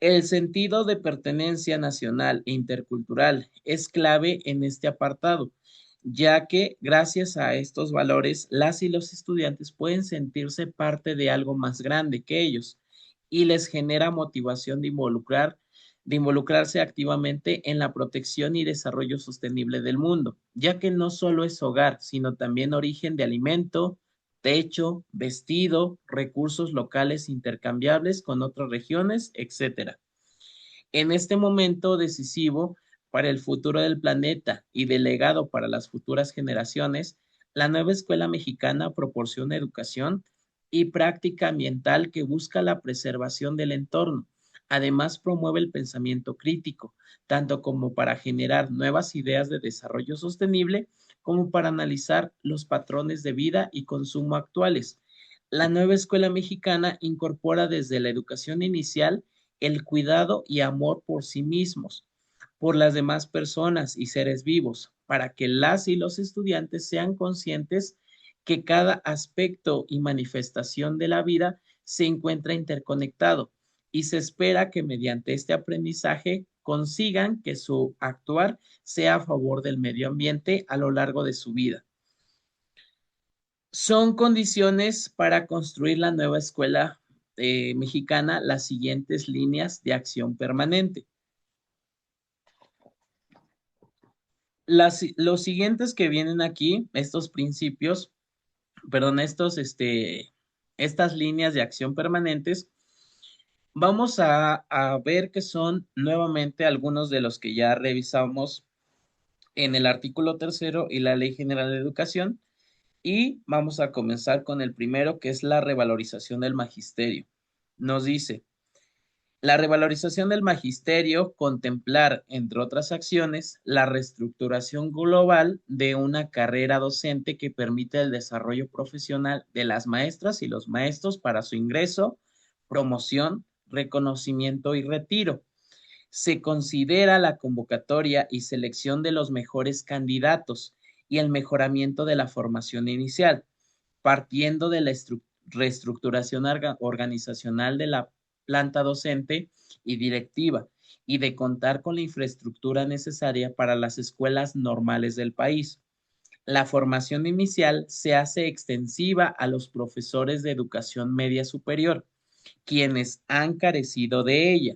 El sentido de pertenencia nacional e intercultural es clave en este apartado, ya que gracias a estos valores las y los estudiantes pueden sentirse parte de algo más grande que ellos y les genera motivación de involucrarse activamente en la protección y desarrollo sostenible del mundo, ya que no solo es hogar, sino también origen de alimento, techo, vestido, recursos locales intercambiables con otras regiones, etcétera. En este momento decisivo para el futuro del planeta y de legado para las futuras generaciones, la nueva escuela mexicana proporciona educación y práctica ambiental que busca la preservación del entorno. Además, promueve el pensamiento crítico, tanto como para generar nuevas ideas de desarrollo sostenible, como para analizar los patrones de vida y consumo actuales. La nueva escuela mexicana incorpora desde la educación inicial el cuidado y amor por sí mismos, por las demás personas y seres vivos, para que las y los estudiantes sean conscientes que cada aspecto y manifestación de la vida se encuentra interconectado y se espera que mediante este aprendizaje consigan que su actuar sea a favor del medio ambiente a lo largo de su vida. Son condiciones para construir la nueva escuela mexicana las siguientes líneas de acción permanente. Los siguientes que vienen aquí, estos principios, perdón, estas líneas de acción permanentes, vamos a ver que son nuevamente algunos de los que ya revisamos en el artículo tercero y la Ley General de Educación. Y vamos a comenzar con el primero, que es la revalorización del magisterio. Nos dice, la revalorización del magisterio, contemplar, entre otras acciones, la reestructuración global de una carrera docente que permite el desarrollo profesional de las maestras y los maestros para su ingreso, promoción, reconocimiento y retiro. Se considera la convocatoria y selección de los mejores candidatos y el mejoramiento de la formación inicial, partiendo de la reestructuración organizacional de la planta docente y directiva y de contar con la infraestructura necesaria para las escuelas normales del país. La formación inicial se hace extensiva a los profesores de educación media superior, quienes han carecido de ella.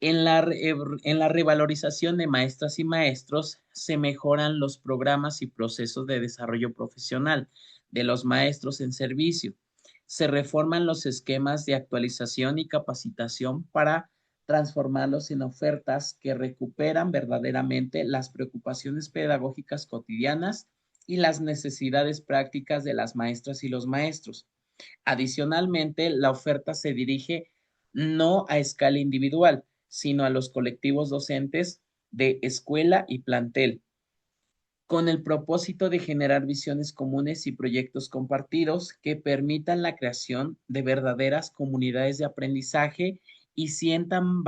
En la revalorización de maestras y maestros se mejoran los programas y procesos de desarrollo profesional de los maestros en servicio. Se reforman los esquemas de actualización y capacitación para transformarlos en ofertas que recuperan verdaderamente las preocupaciones pedagógicas cotidianas y las necesidades prácticas de las maestras y los maestros. Adicionalmente, la oferta se dirige no a escala individual, sino a los colectivos docentes de escuela y plantel, con el propósito de generar visiones comunes y proyectos compartidos que permitan la creación de verdaderas comunidades de aprendizaje y sientan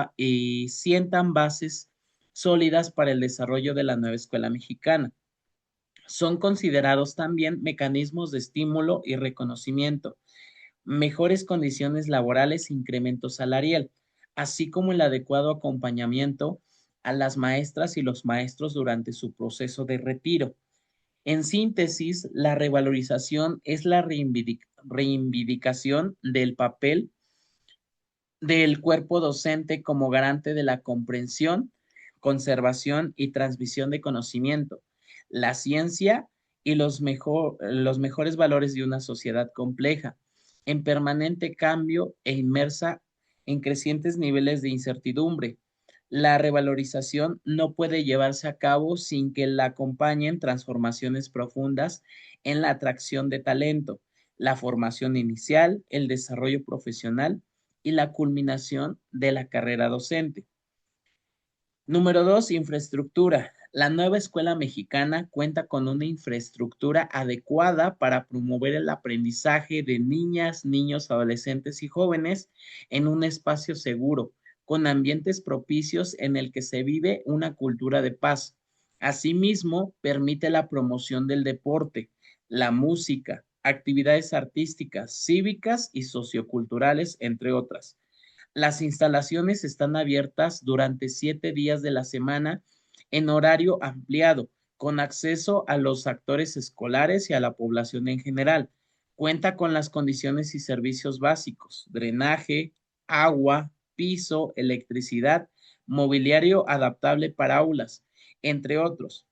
bases sólidas para el desarrollo de la nueva escuela mexicana. Son considerados también mecanismos de estímulo y reconocimiento, mejores condiciones laborales e incremento salarial, así como el adecuado acompañamiento a las maestras y los maestros durante su proceso de retiro. En síntesis, la revalorización es la reivindicación del papel del cuerpo docente como garante de la comprensión, conservación y transmisión de conocimiento, la ciencia y los mejores valores de una sociedad compleja, en permanente cambio e inmersa en crecientes niveles de incertidumbre. La revalorización no puede llevarse a cabo sin que la acompañen transformaciones profundas en la atracción de talento, la formación inicial, el desarrollo profesional y la culminación de la carrera docente. Número dos, infraestructura. La nueva escuela mexicana cuenta con una infraestructura adecuada para promover el aprendizaje de niñas, niños, adolescentes y jóvenes en un espacio seguro, con ambientes propicios en el que se vive una cultura de paz. Asimismo, permite la promoción del deporte, la música, actividades artísticas, cívicas y socioculturales, entre otras. Las instalaciones están abiertas durante 7 días de la semana en horario ampliado, con acceso a los actores escolares y a la población en general. Cuenta con las condiciones y servicios básicos, drenaje, agua, piso, electricidad, mobiliario adaptable para aulas, entre otros,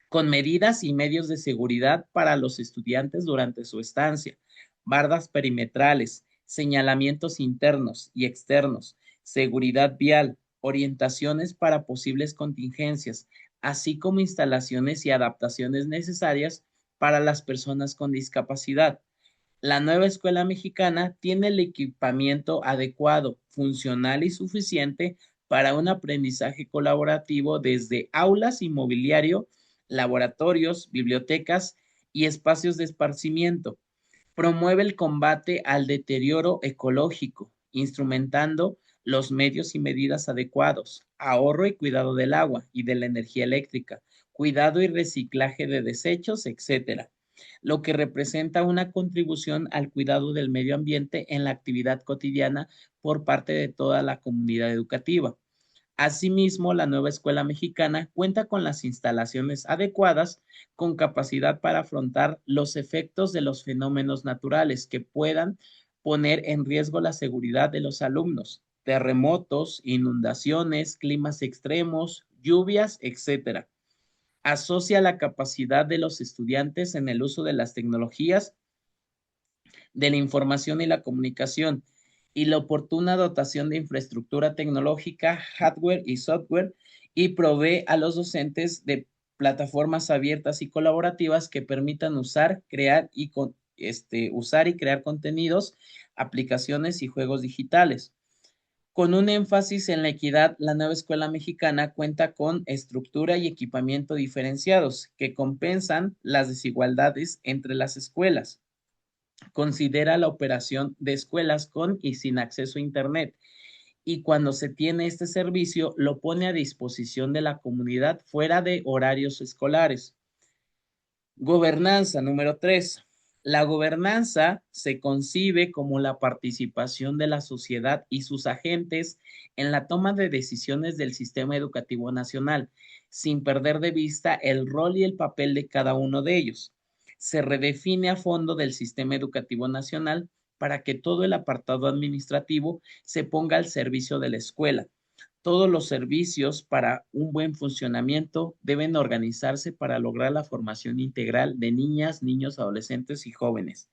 con medidas y medios de seguridad para los estudiantes durante su estancia, bardas perimetrales, señalamientos internos y externos, seguridad vial, orientaciones para posibles contingencias, así como instalaciones y adaptaciones necesarias para las personas con discapacidad. La nueva escuela mexicana tiene el equipamiento adecuado, funcional y suficiente para un aprendizaje colaborativo desde aulas y mobiliario, laboratorios, bibliotecas y espacios de esparcimiento. Promueve el combate al deterioro ecológico, instrumentando los medios y medidas adecuados, ahorro y cuidado del agua y de la energía eléctrica, cuidado y reciclaje de desechos, etcétera, lo que representa una contribución al cuidado del medio ambiente en la actividad cotidiana por parte de toda la comunidad educativa. Asimismo, la nueva escuela mexicana cuenta con las instalaciones adecuadas con capacidad para afrontar los efectos de los fenómenos naturales que puedan poner en riesgo la seguridad de los alumnos, terremotos, inundaciones, climas extremos, lluvias, etcétera. Asocia la capacidad de los estudiantes en el uso de las tecnologías de la información y la comunicación y la oportuna dotación de infraestructura tecnológica, hardware y software, y provee a los docentes de plataformas abiertas y colaborativas que permitan usar y crear contenidos, aplicaciones y juegos digitales. Con un énfasis en la equidad, la nueva escuela mexicana cuenta con estructura y equipamiento diferenciados que compensan las desigualdades entre las escuelas. Considera la operación de escuelas con y sin acceso a Internet, y cuando se tiene este servicio lo pone a disposición de la comunidad fuera de horarios escolares. Gobernanza número 3. La gobernanza se concibe como la participación de la sociedad y sus agentes en la toma de decisiones del sistema educativo nacional, sin perder de vista el rol y el papel de cada uno de ellos. Se redefine a fondo del sistema educativo nacional para que todo el apartado administrativo se ponga al servicio de la escuela. Todos los servicios para un buen funcionamiento deben organizarse para lograr la formación integral de niñas, niños, adolescentes y jóvenes.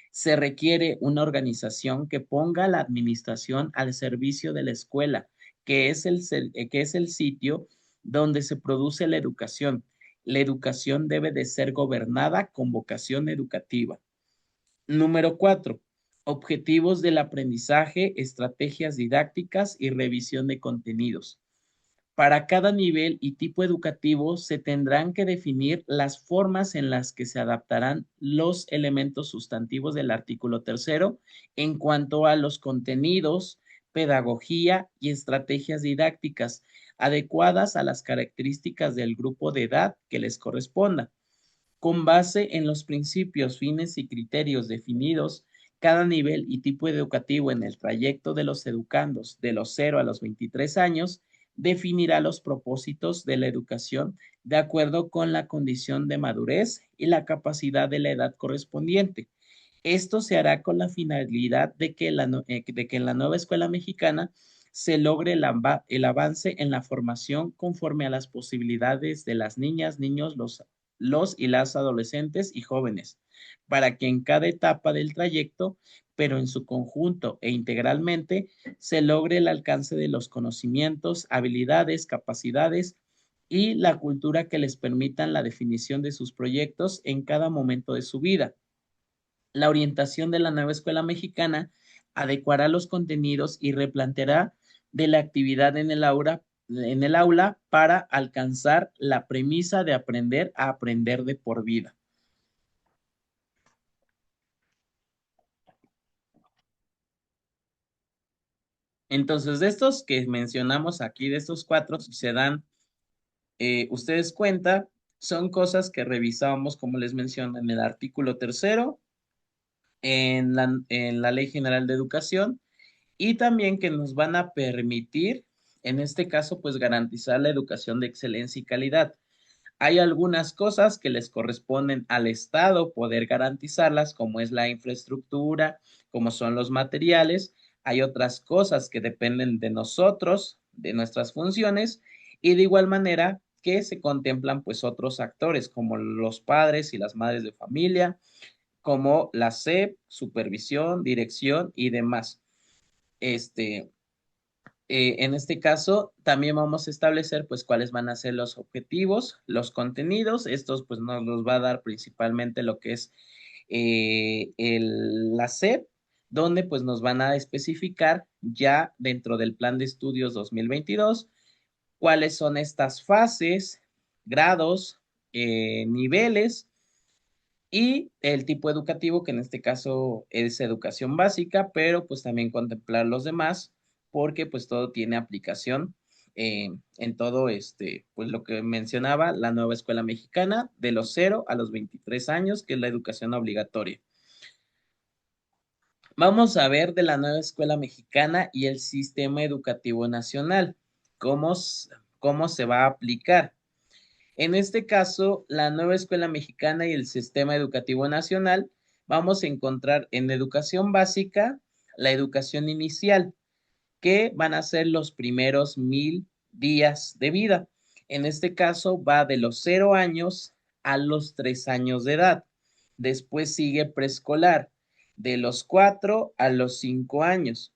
Se requiere una organización que ponga la administración al servicio de la escuela, que es el sitio donde se produce la educación. La educación debe de ser gobernada con vocación educativa. Número 4. Objetivos del aprendizaje, estrategias didácticas y revisión de contenidos. Para cada nivel y tipo educativo se tendrán que definir las formas en las que se adaptarán los elementos sustantivos del artículo tercero en cuanto a los contenidos, pedagogía y estrategias didácticas adecuadas a las características del grupo de edad que les corresponda. Con base en los principios, fines y criterios definidos, cada nivel y tipo educativo en el trayecto de los educandos de los 0 a los 23 años definirá los propósitos de la educación de acuerdo con la condición de madurez y la capacidad de la edad correspondiente. Esto se hará con la finalidad de que en la nueva escuela mexicana se logre el avance en la formación conforme a las posibilidades de las niñas, niños, los y las adolescentes y jóvenes, para que en cada etapa del trayecto, pero en su conjunto e integralmente, se logre el alcance de los conocimientos, habilidades, capacidades y la cultura que les permitan la definición de sus proyectos en cada momento de su vida. La orientación de la nueva escuela mexicana adecuará los contenidos y replanteará de la actividad en el aula para alcanzar la premisa de aprender a aprender de por vida. Entonces, de estos que mencionamos aquí, de estos cuatro, si se dan ustedes cuenta, son cosas que revisábamos, como les menciono, en el artículo tercero, en la Ley General de Educación, y también que nos van a permitir, en este caso, pues garantizar la educación de excelencia y calidad. Hay algunas cosas que les corresponden al Estado poder garantizarlas, como es la infraestructura, como son los materiales. Hay otras cosas que dependen de nosotros, de nuestras funciones, y de igual manera que se contemplan pues otros actores como los padres y las madres de familia, como la SEP, supervisión, dirección y demás. Este, en este caso, también vamos a establecer pues cuáles van a ser los objetivos, los contenidos. Estos pues nos los va a dar principalmente lo que es la SEP, donde pues nos van a especificar ya dentro del plan de estudios 2022 cuáles son estas fases, grados, niveles y el tipo educativo, que en este caso es educación básica, pero pues también contemplar los demás, porque pues todo tiene aplicación en todo pues lo que mencionaba la nueva escuela mexicana de los 0 a los 23 años, que es la educación obligatoria. Vamos a ver de la nueva escuela mexicana y el sistema educativo nacional, cómo, cómo se va a aplicar. En este caso, la nueva escuela mexicana y el sistema educativo nacional, vamos a encontrar en educación básica la educación inicial, que van a ser los primeros 1000 días de vida. En este caso, va de los 0 años a los 3 años de edad. Después sigue preescolar, de los 4 a los 5 años.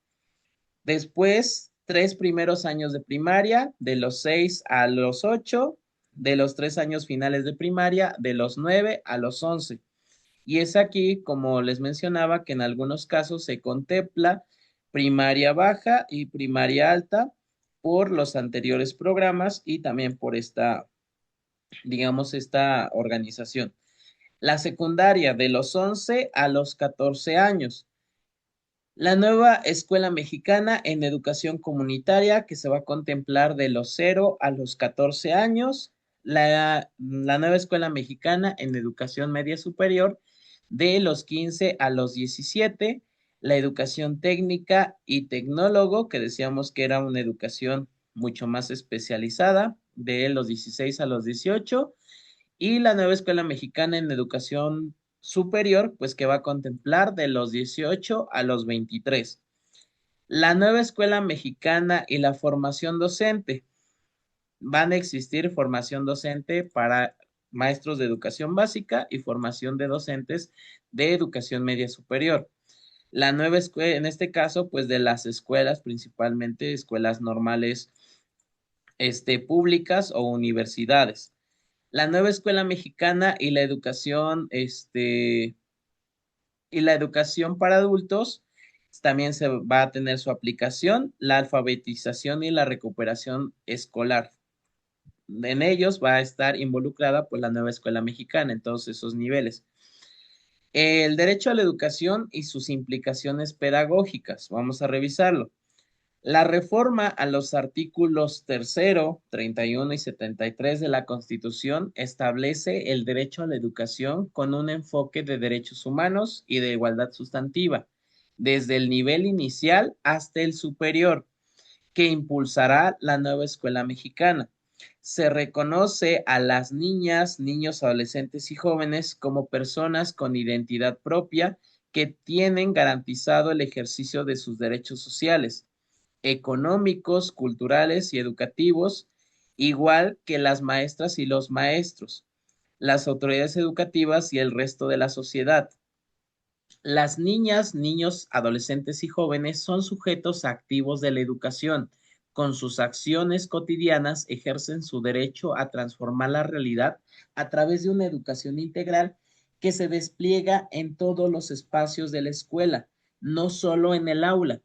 Después, 3 primeros años de primaria, de los 6 a los 8, de los 3 años finales de primaria, de los 9 a los 11. Y es aquí, como les mencionaba, que en algunos casos se contempla primaria baja y primaria alta por los anteriores programas y también por esta, digamos, esta organización. La secundaria de los 11 a los 14 años. La nueva escuela mexicana en educación comunitaria que se va a contemplar de los 0 a los 14 años. La nueva escuela mexicana en educación media superior de los 15 a los 17. La educación técnica y tecnólogo, que decíamos que era una educación mucho más especializada, de los 16 a los 18 y la nueva escuela mexicana en educación superior, pues que va a contemplar de los 18 a los 23. La nueva escuela mexicana y la formación docente. Van a existir formación docente para maestros de educación básica y formación de docentes de educación media superior. La nueva escuela, en este caso, pues de las escuelas, principalmente escuelas normales, públicas o universidades. La nueva escuela mexicana y la educación, y la educación para adultos también se va a tener su aplicación, la alfabetización y la recuperación escolar. En ellos va a estar involucrada pues la nueva escuela mexicana en todos esos niveles. El derecho a la educación y sus implicaciones pedagógicas. Vamos a revisarlo. La reforma a los artículos 31 y 73 de la Constitución establece el derecho a la educación con un enfoque de derechos humanos y de igualdad sustantiva, desde el nivel inicial hasta el superior, que impulsará la nueva escuela mexicana. Se reconoce a las niñas, niños, adolescentes y jóvenes como personas con identidad propia que tienen garantizado el ejercicio de sus derechos sociales, económicos, culturales y educativos, igual que las maestras y los maestros, las autoridades educativas y el resto de la sociedad. Las niñas, niños, adolescentes y jóvenes son sujetos activos de la educación. Con sus acciones cotidianas ejercen su derecho a transformar la realidad a través de una educación integral que se despliega en todos los espacios de la escuela, no solo en el aula.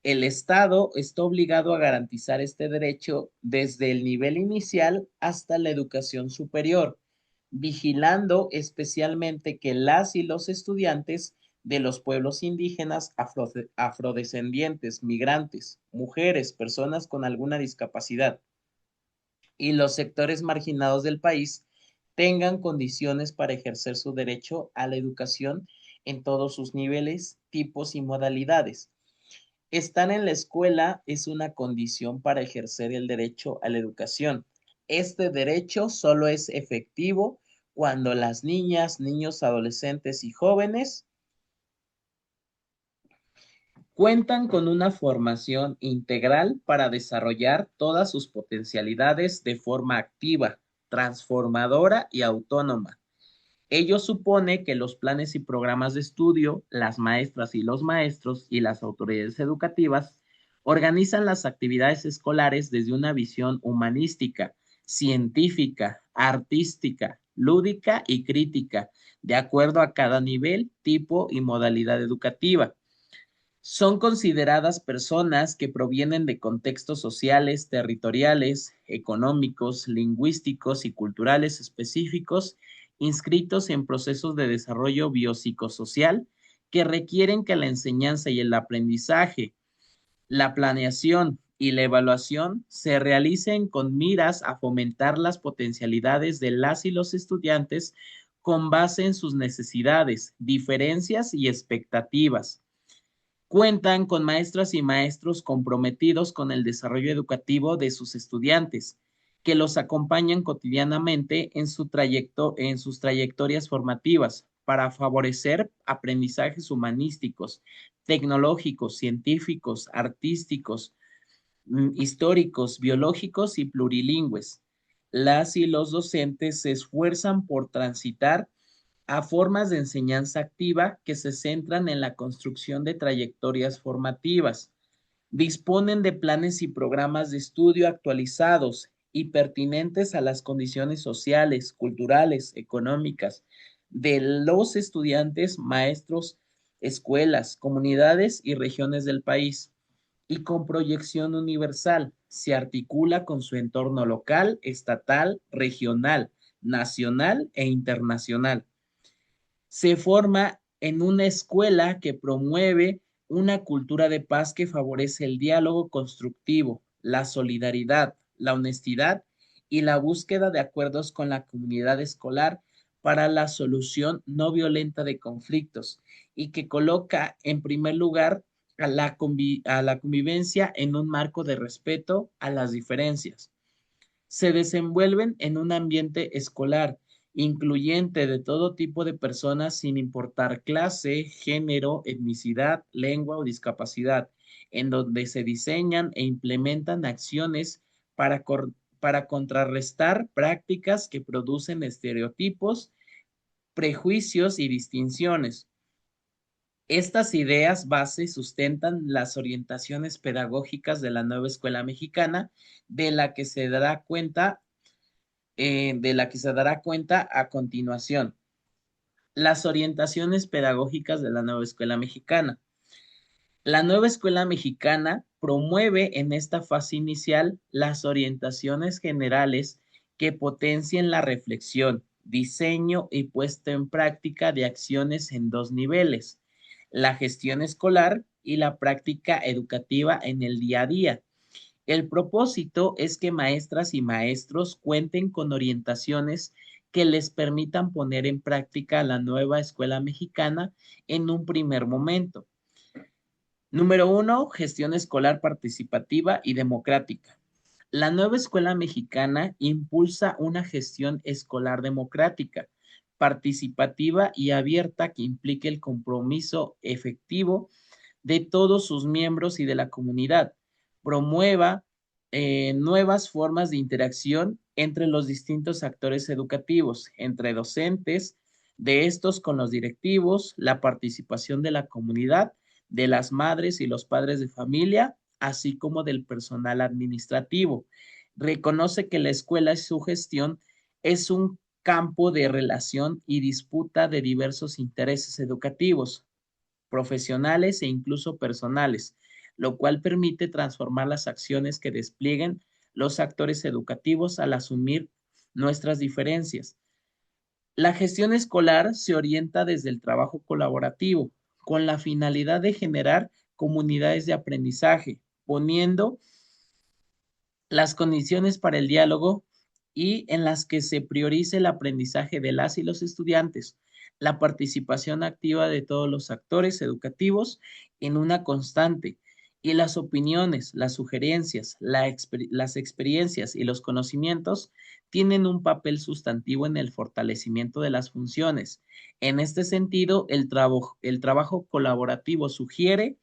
El Estado está obligado a garantizar este derecho desde el nivel inicial hasta la educación superior, vigilando especialmente que las y los estudiantes de los pueblos indígenas, afrodescendientes, migrantes, mujeres, personas con alguna discapacidad y los sectores marginados del país tengan condiciones para ejercer su derecho a la educación en todos sus niveles, tipos y modalidades. Estar en la escuela es una condición para ejercer el derecho a la educación. Este derecho solo es efectivo cuando las niñas, niños, adolescentes y jóvenes cuentan con una formación integral para desarrollar todas sus potencialidades de forma activa, transformadora y autónoma. Ello supone que los planes y programas de estudio, las maestras y los maestros y las autoridades educativas organizan las actividades escolares desde una visión humanística, científica, artística, lúdica y crítica, de acuerdo a cada nivel, tipo y modalidad educativa. Son consideradas personas que provienen de contextos sociales, territoriales, económicos, lingüísticos y culturales específicos, inscritos en procesos de desarrollo biopsicosocial que requieren que la enseñanza y el aprendizaje, la planeación y la evaluación se realicen con miras a fomentar las potencialidades de las y los estudiantes con base en sus necesidades, diferencias y expectativas. Cuentan con maestras y maestros comprometidos con el desarrollo educativo de sus estudiantes, que los acompañan cotidianamente en sus trayectorias formativas para favorecer aprendizajes humanísticos, tecnológicos, científicos, artísticos, históricos, biológicos y plurilingües. Las y los docentes se esfuerzan por transitar a formas de enseñanza activa que se centran en la construcción de trayectorias formativas. Disponen de planes y programas de estudio actualizados y pertinentes a las condiciones sociales, culturales, económicas de los estudiantes, maestros, escuelas, comunidades y regiones del país, y con proyección universal. Se articula con su entorno local, estatal, regional, nacional e internacional. Se forma en una escuela que promueve una cultura de paz que favorece el diálogo constructivo, la solidaridad, la honestidad y la búsqueda de acuerdos con la comunidad escolar para la solución no violenta de conflictos, y que coloca en primer lugar a la convivencia en un marco de respeto a las diferencias. Se desenvuelven en un ambiente escolar incluyente de todo tipo de personas sin importar clase, género, etnicidad, lengua o discapacidad, en donde se diseñan e implementan acciones para contrarrestar prácticas que producen estereotipos, prejuicios y distinciones. Estas ideas base sustentan las orientaciones pedagógicas de la nueva escuela mexicana, de la que se dará cuenta, a continuación. Las orientaciones pedagógicas de la nueva escuela mexicana. La nueva escuela mexicana promueve en esta fase inicial las orientaciones generales que potencien la reflexión, diseño y puesta en práctica de acciones en dos niveles: la gestión escolar y la práctica educativa en el día a día. El propósito es que maestras y maestros cuenten con orientaciones que les permitan poner en práctica la nueva escuela mexicana en un primer momento. Número uno, gestión escolar participativa y democrática. La nueva escuela mexicana impulsa una gestión escolar democrática, participativa y abierta que implique el compromiso efectivo de todos sus miembros y de la comunidad. Promueva nuevas formas de interacción entre los distintos actores educativos, entre docentes, de estos con los directivos, la participación de la comunidad, de las madres y los padres de familia, así como del personal administrativo. Reconoce que la escuela y su gestión es un campo de relación y disputa de diversos intereses educativos, profesionales e incluso personales, lo cual permite transformar las acciones que desplieguen los actores educativos al asumir nuestras diferencias. La gestión escolar se orienta desde el trabajo colaborativo, con la finalidad de generar comunidades de aprendizaje, poniendo las condiciones para el diálogo y en las que se priorice el aprendizaje de las y los estudiantes, la participación activa de todos los actores educativos en una constante, y las opiniones, las sugerencias, las experiencias y los conocimientos tienen un papel sustantivo en el fortalecimiento de las funciones. En este sentido, el trabajo colaborativo sugiere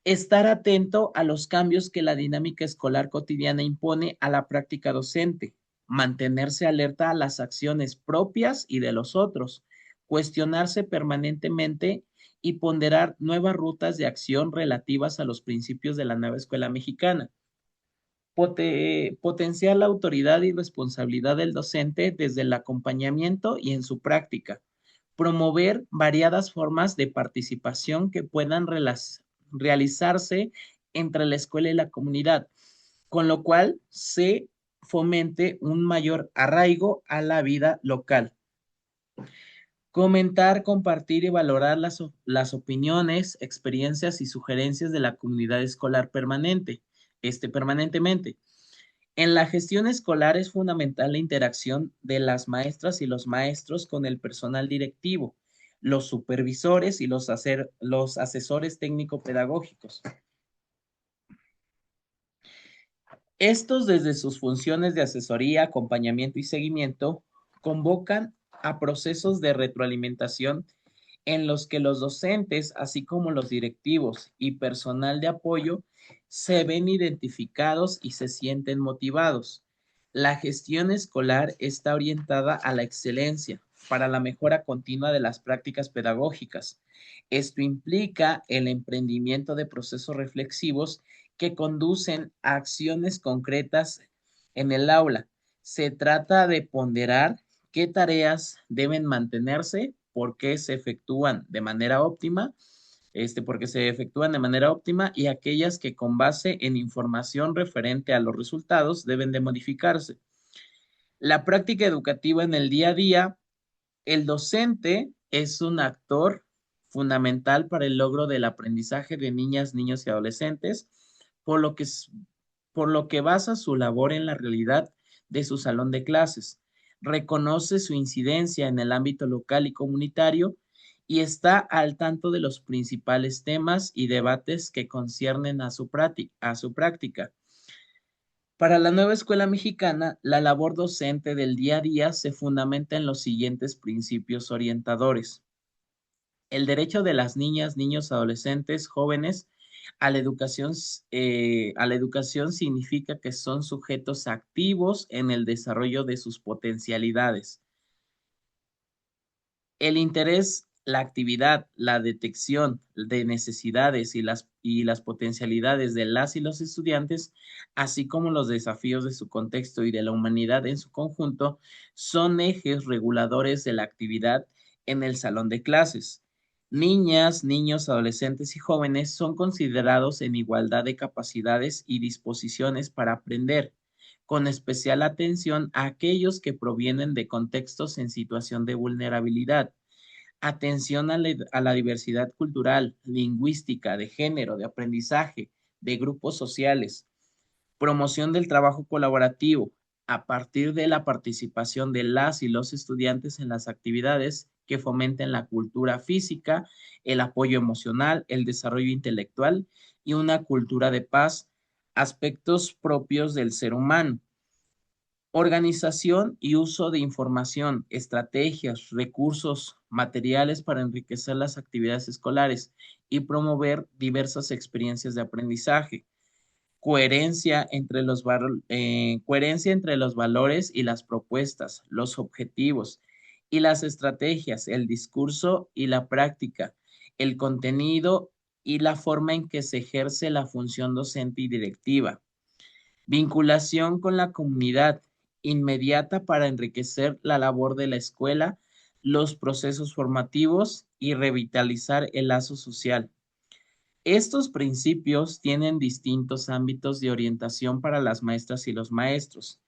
estar atento a los cambios que la dinámica escolar cotidiana impone a la práctica docente, mantenerse alerta a las acciones propias y de los otros, cuestionarse permanentemente y ponderar nuevas rutas de acción relativas a los principios de la nueva escuela mexicana. Potenciar la autoridad y responsabilidad del docente desde el acompañamiento y en su práctica. Promover variadas formas de participación que puedan realizarse entre la escuela y la comunidad, con lo cual se fomente un mayor arraigo a la vida local. Comentar, compartir y valorar las opiniones, experiencias y sugerencias de la comunidad escolar permanentemente. En la gestión escolar es fundamental la interacción de las maestras y los maestros con el personal directivo, los supervisores y los asesores técnico-pedagógicos. Estos, desde sus funciones de asesoría, acompañamiento y seguimiento, convocan a procesos de retroalimentación en los que los docentes, así como los directivos y personal de apoyo, se ven identificados y se sienten motivados. La gestión escolar está orientada a la excelencia para la mejora continua de las prácticas pedagógicas. Esto implica el emprendimiento de procesos reflexivos que conducen a acciones concretas en el aula. Se trata de ponderar qué tareas deben mantenerse, porque se efectúan de manera óptima, porque se efectúan de manera óptima, y aquellas que con base en información referente a los resultados deben de modificarse. La práctica educativa en el día a día. El docente es un actor fundamental para el logro del aprendizaje de niñas, niños y adolescentes, por lo que, por lo que basa su labor en la realidad de su salón de clases. Reconoce su incidencia en el ámbito local y comunitario y está al tanto de los principales temas y debates que conciernen a su práctica. Para la nueva escuela mexicana, la labor docente del día a día se fundamenta en los siguientes principios orientadores. El derecho de las niñas, niños, adolescentes, jóvenes a la educación significa que son sujetos activos en el desarrollo de sus potencialidades. El interés, la actividad, la detección de necesidades y las potencialidades de las y los estudiantes, así como los desafíos de su contexto y de la humanidad en su conjunto, son ejes reguladores de la actividad en el salón de clases. Niñas, niños, adolescentes y jóvenes son considerados en igualdad de capacidades y disposiciones para aprender, con especial atención a aquellos que provienen de contextos en situación de vulnerabilidad. Atención a la diversidad cultural, lingüística, de género, de aprendizaje, de grupos sociales. Promoción del trabajo colaborativo a partir de la participación de las y los estudiantes en las actividades que fomenten la cultura física, el apoyo emocional, el desarrollo intelectual y una cultura de paz, aspectos propios del ser humano. Organización y uso de información, estrategias, recursos, materiales para enriquecer las actividades escolares y promover diversas experiencias de aprendizaje. Coherencia entre los valores y las propuestas, los objetivos y las estrategias, el discurso y la práctica, el contenido y la forma en que se ejerce la función docente y directiva. Vinculación con la comunidad inmediata para enriquecer la labor de la escuela, los procesos formativos y revitalizar el lazo social. Estos principios tienen distintos ámbitos de orientación para las maestras y los maestros.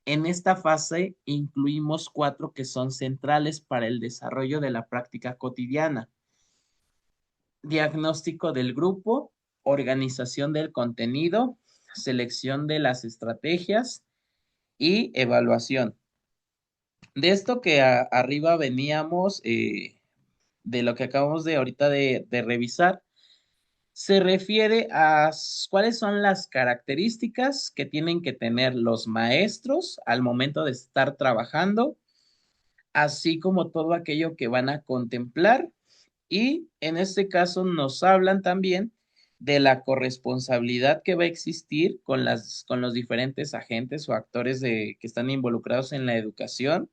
En esta fase incluimos cuatro que son centrales para el desarrollo de la práctica cotidiana: diagnóstico del grupo, organización del contenido, selección de las estrategias y evaluación. De esto que arriba veníamos, de lo que acabamos de ahorita de revisar, se refiere a cuáles son las características que tienen que tener los maestros al momento de estar trabajando, así como todo aquello que van a contemplar. Y en este caso nos hablan también de la corresponsabilidad que va a existir con los diferentes agentes o actores que están involucrados en la educación.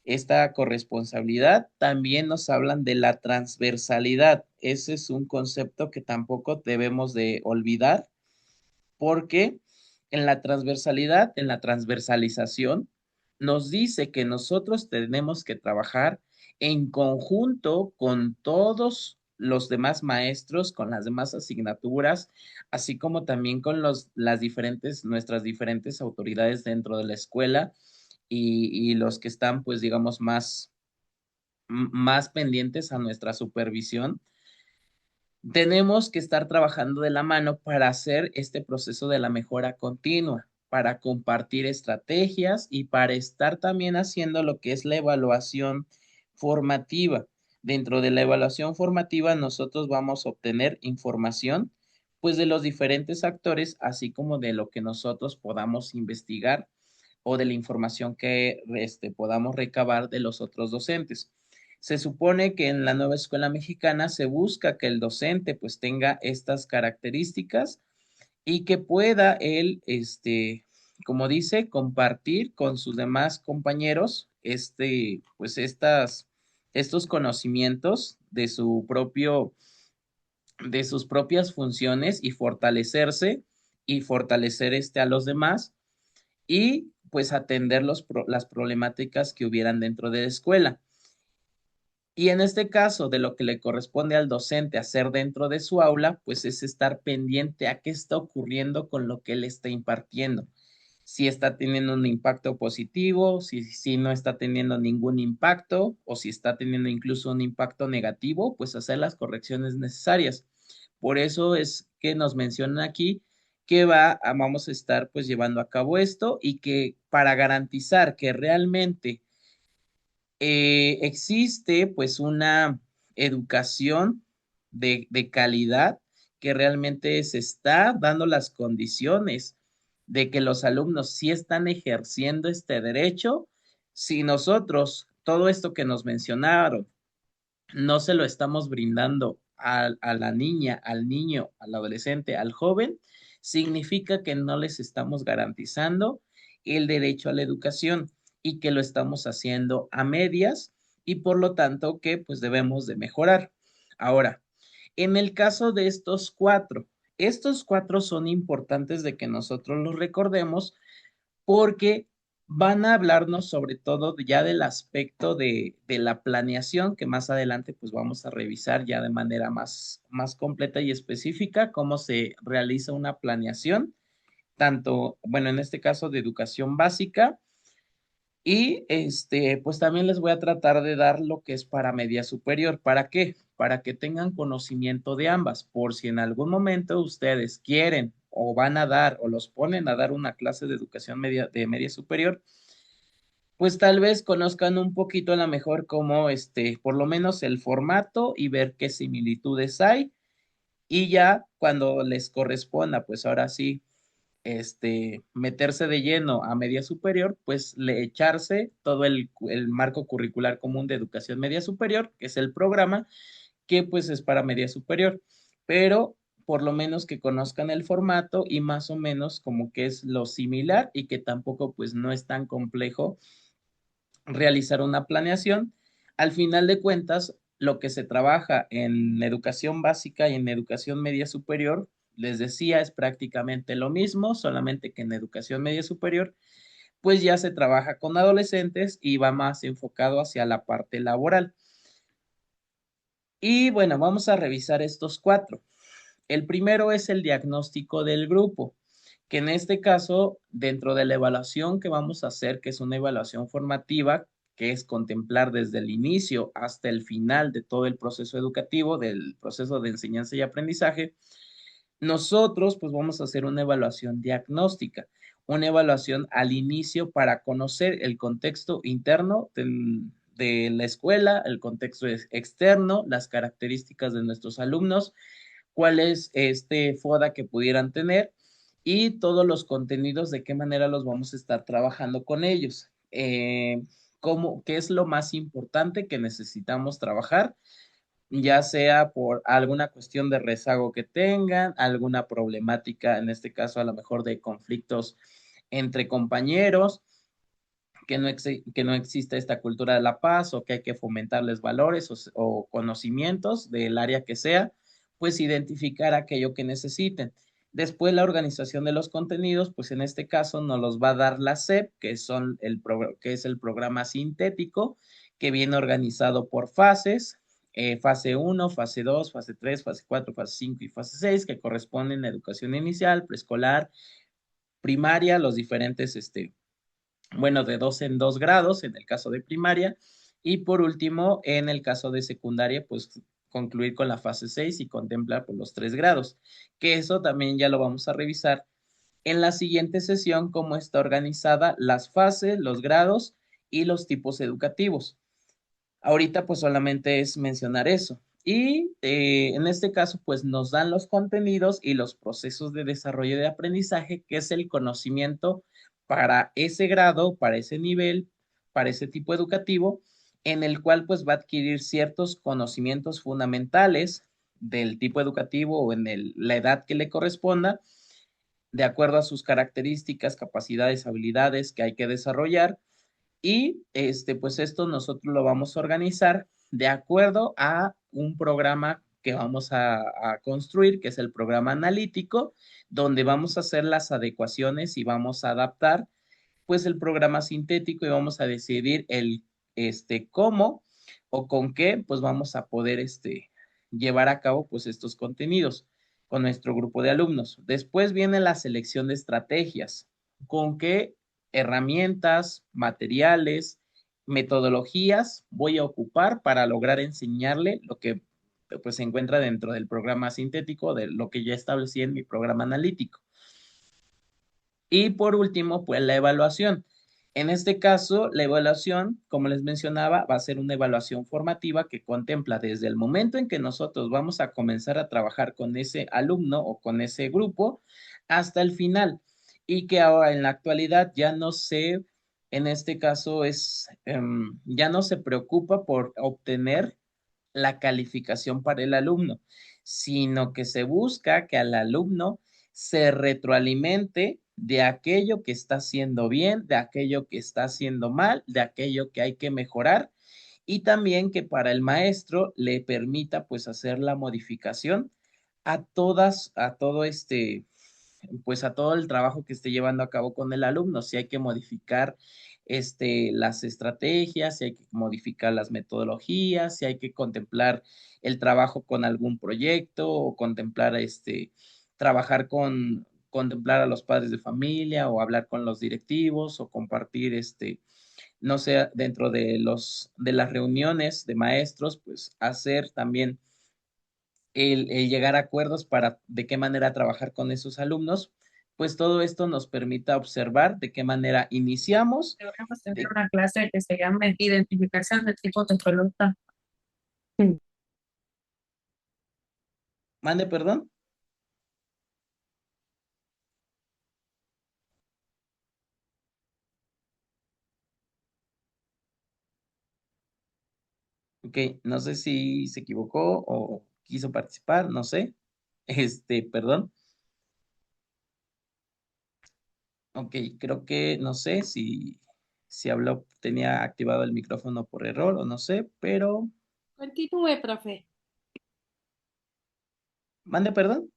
Esta corresponsabilidad también nos hablan de la transversalidad. Ese es un concepto que tampoco debemos de olvidar, porque en la transversalidad, en la transversalización, nos dice que nosotros tenemos que trabajar en conjunto con todos los demás maestros, con las demás asignaturas, así como también con nuestras diferentes autoridades dentro de la escuela y los que están, pues, digamos, más pendientes a nuestra supervisión. Tenemos que estar trabajando de la mano para hacer este proceso de la mejora continua, para compartir estrategias y para estar también haciendo lo que es la evaluación formativa. Dentro de la evaluación formativa, nosotros vamos a obtener información, pues, de los diferentes actores, así como de lo que nosotros podamos investigar o de la información que podamos recabar de los otros docentes. Se supone que en la nueva escuela mexicana se busca que el docente pues tenga estas características y que pueda él, como dice, compartir con sus demás compañeros, pues estos conocimientos de sus propias funciones y fortalecerse y fortalecer a los demás y pues atender las problemáticas que hubieran dentro de la escuela. Y en este caso, de lo que le corresponde al docente hacer dentro de su aula, pues es estar pendiente a qué está ocurriendo con lo que él está impartiendo. Si está teniendo un impacto positivo, si no está teniendo ningún impacto o si está teniendo incluso un impacto negativo, pues hacer las correcciones necesarias. Por eso es que nos mencionan aquí que vamos a estar pues llevando a cabo esto y que para garantizar que realmente existe pues una educación de calidad, que realmente se está dando las condiciones de que los alumnos sí están ejerciendo este derecho. Si nosotros, todo esto que nos mencionaron, no se lo estamos brindando a la niña, al niño, al adolescente, al joven, significa que no les estamos garantizando el derecho a la educación y que lo estamos haciendo a medias y por lo tanto que pues debemos de mejorar. Ahora, en el caso de estos cuatro son importantes de que nosotros los recordemos porque van a hablarnos sobre todo ya del aspecto de la planeación, que más adelante pues vamos a revisar ya de manera más completa y específica cómo se realiza una planeación, tanto, bueno, en este caso de educación básica, y pues también les voy a tratar de dar lo que es para media superior. ¿Para qué? Para que tengan conocimiento de ambas, por si en algún momento ustedes quieren o van a dar o los ponen a dar una clase de educación media, de media superior, pues tal vez conozcan un poquito a lo mejor como por lo menos el formato y ver qué similitudes hay y ya cuando les corresponda, pues ahora sí meterse de lleno a media superior, pues le echarse todo el marco curricular común de educación media superior, que es el programa, que pues es para media superior, pero por lo menos que conozcan el formato y más o menos como que es lo similar y que tampoco pues no es tan complejo realizar una planeación. Al final de cuentas, lo que se trabaja en educación básica y en educación media superior, les decía, es prácticamente lo mismo, solamente que en educación media superior, pues ya se trabaja con adolescentes y va más enfocado hacia la parte laboral. Y bueno, vamos a revisar estos cuatro. El primero es el diagnóstico del grupo, que en este caso, dentro de la evaluación que vamos a hacer, que es una evaluación formativa, que es contemplar desde el inicio hasta el final de todo el proceso educativo, del proceso de enseñanza y aprendizaje, nosotros pues vamos a hacer una evaluación diagnóstica, una evaluación al inicio para conocer el contexto interno de la escuela, el contexto externo, las características de nuestros alumnos, cuál es este FODA que pudieran tener y todos los contenidos, de qué manera los vamos a estar trabajando con ellos. ¿Qué es lo más importante que necesitamos trabajar? Ya sea por alguna cuestión de rezago que tengan, alguna problemática, en este caso a lo mejor de conflictos entre compañeros, que no existe esta cultura de la paz o que hay que fomentarles valores o conocimientos del área que sea, pues identificar aquello que necesiten. Después la organización de los contenidos, pues en este caso nos los va a dar la SEP, que es el programa sintético, que viene organizado por fases, fase 1, fase 2, fase 3, fase 4, fase 5 y fase 6, que corresponden a educación inicial, preescolar, primaria, los diferentes bueno, de 2 en 2 grados en el caso de primaria. Y por último, en el caso de secundaria, pues concluir con la fase 6 y contemplar por los 3 grados, que eso también ya lo vamos a revisar en la siguiente sesión, cómo está organizada las fases, los grados y los tipos educativos. Ahorita pues solamente es mencionar eso. Y en este caso pues nos dan los contenidos y los procesos de desarrollo de aprendizaje, que es el conocimiento para ese grado, para ese nivel, para ese tipo educativo, en el cual pues va a adquirir ciertos conocimientos fundamentales del tipo educativo o en la edad que le corresponda, de acuerdo a sus características, capacidades, habilidades que hay que desarrollar y pues esto nosotros lo vamos a organizar de acuerdo a un programa que vamos a construir, que es el programa analítico, donde vamos a hacer las adecuaciones y vamos a adaptar pues el programa sintético y vamos a decidir cómo o con qué pues vamos a poder llevar a cabo pues estos contenidos con nuestro grupo de alumnos. Después viene la selección de estrategias. ¿Con qué herramientas, materiales, metodologías voy a ocupar para lograr enseñarle lo que pues se encuentra dentro del programa sintético, de lo que ya establecí en mi programa analítico? Y por último, pues la evaluación. En este caso, la evaluación, como les mencionaba, va a ser una evaluación formativa que contempla desde el momento en que nosotros vamos a comenzar a trabajar con ese alumno o con ese grupo hasta el final. y que ahora en la actualidad ya no en este caso ya no se preocupa por obtener la calificación para el alumno, sino que se busca que al alumno se retroalimente de aquello que está haciendo bien, de aquello que está haciendo mal, de aquello que hay que mejorar y también que para el maestro le permita pues hacer la modificación a todo pues a todo el trabajo que esté llevando a cabo con el alumno, si hay que modificar las estrategias, si hay que modificar las metodologías, si hay que contemplar el trabajo con algún proyecto o contemplar trabajar contemplar a los padres de familia o hablar con los directivos o compartir no sé, dentro de de las reuniones de maestros, pues hacer también el llegar a acuerdos para de qué manera trabajar con esos alumnos, pues todo esto nos permita observar de qué manera iniciamos. Deberíamos tener De, una clase que se llame identificación de tipos de conducta. mande, perdón. Ok, no sé si se equivocó o quiso participar, no sé. Perdón. Ok, creo que no sé si habló, tenía activado el micrófono por error o no sé, pero Continúe, profe. mande, perdón.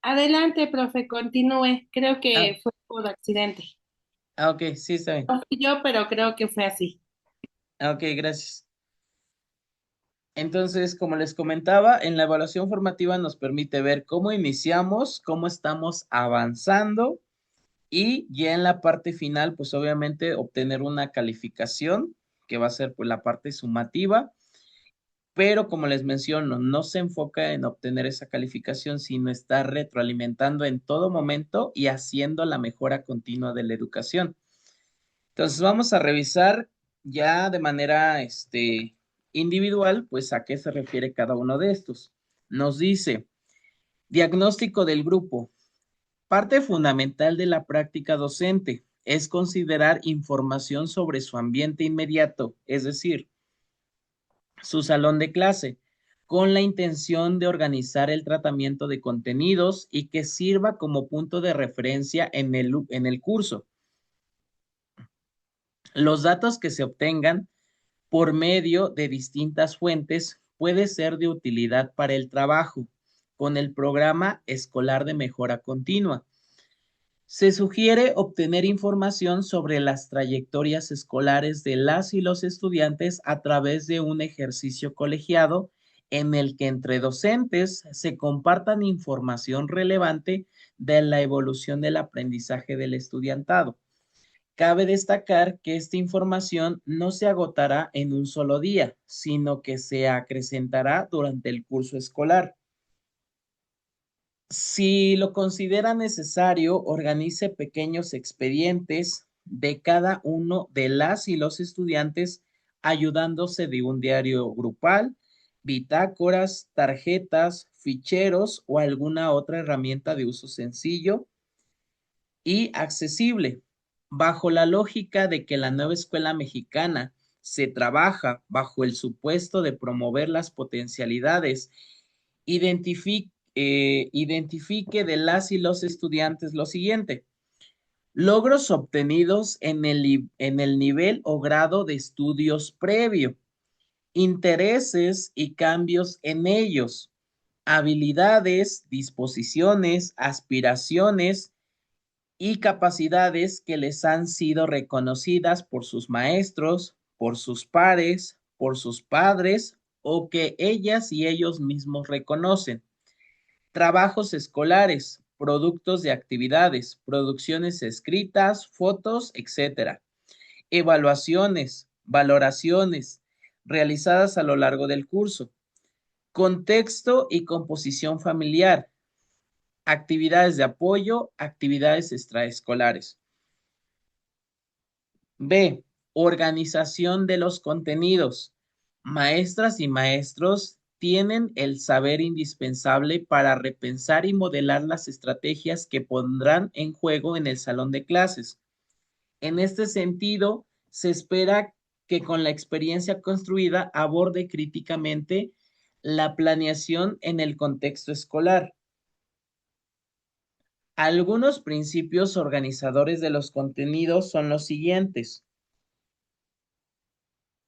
Adelante, profe, continúe. Creo Ah, que fue por accidente. ok, sí, está bien. No fui yo, pero creo que fue así. Ok, gracias. Entonces, como les comentaba, en la evaluación formativa nos permite ver cómo iniciamos, cómo estamos avanzando y ya en la parte final, pues obviamente obtener una calificación que va a ser pues la parte sumativa, pero como les menciono, no se enfoca en obtener esa calificación, sino estar retroalimentando en todo momento y haciendo la mejora continua de la educación. Entonces vamos a revisar ya de manera individual, pues a qué se refiere cada uno de estos. Nos dice, diagnóstico del grupo. Parte fundamental de la práctica docente es considerar información sobre su ambiente inmediato, es decir, su salón de clase, con la intención de organizar el tratamiento de contenidos y que sirva como punto de referencia en el curso. Los datos que se obtengan por medio de distintas fuentes puede ser de utilidad para el trabajo con el programa escolar de mejora continua. Se sugiere obtener información sobre las trayectorias escolares de las y los estudiantes a través de un ejercicio colegiado en el que entre docentes se compartan información relevante de la evolución del aprendizaje del estudiantado. Cabe destacar que esta información no se agotará en un solo día, sino que se acrecentará durante el curso escolar. Si lo considera necesario, organice pequeños expedientes de cada uno de las y los estudiantes, ayudándose de un diario grupal, bitácoras, tarjetas, ficheros o alguna otra herramienta de uso sencillo y accesible, bajo la lógica de que la nueva escuela mexicana se trabaja bajo el supuesto de promover las potencialidades, identifique de las y los estudiantes lo siguiente. Logros obtenidos en el nivel o grado de estudios previo, intereses y cambios en ellos, habilidades, disposiciones, aspiraciones y capacidades que les han sido reconocidas por sus maestros, por sus pares, por sus padres o que ellas y ellos mismos reconocen. Trabajos escolares, productos de actividades, producciones escritas, fotos, etcétera. Evaluaciones, valoraciones realizadas a lo largo del curso. Contexto y composición familiar, actividades de apoyo, actividades extraescolares. B. Organización de los contenidos. Maestras y maestros tienen el saber indispensable para repensar y modelar las estrategias que pondrán en juego en el salón de clases. En este sentido, se espera que con la experiencia construida aborde críticamente la planeación en el contexto escolar. Algunos principios organizadores de los contenidos son los siguientes.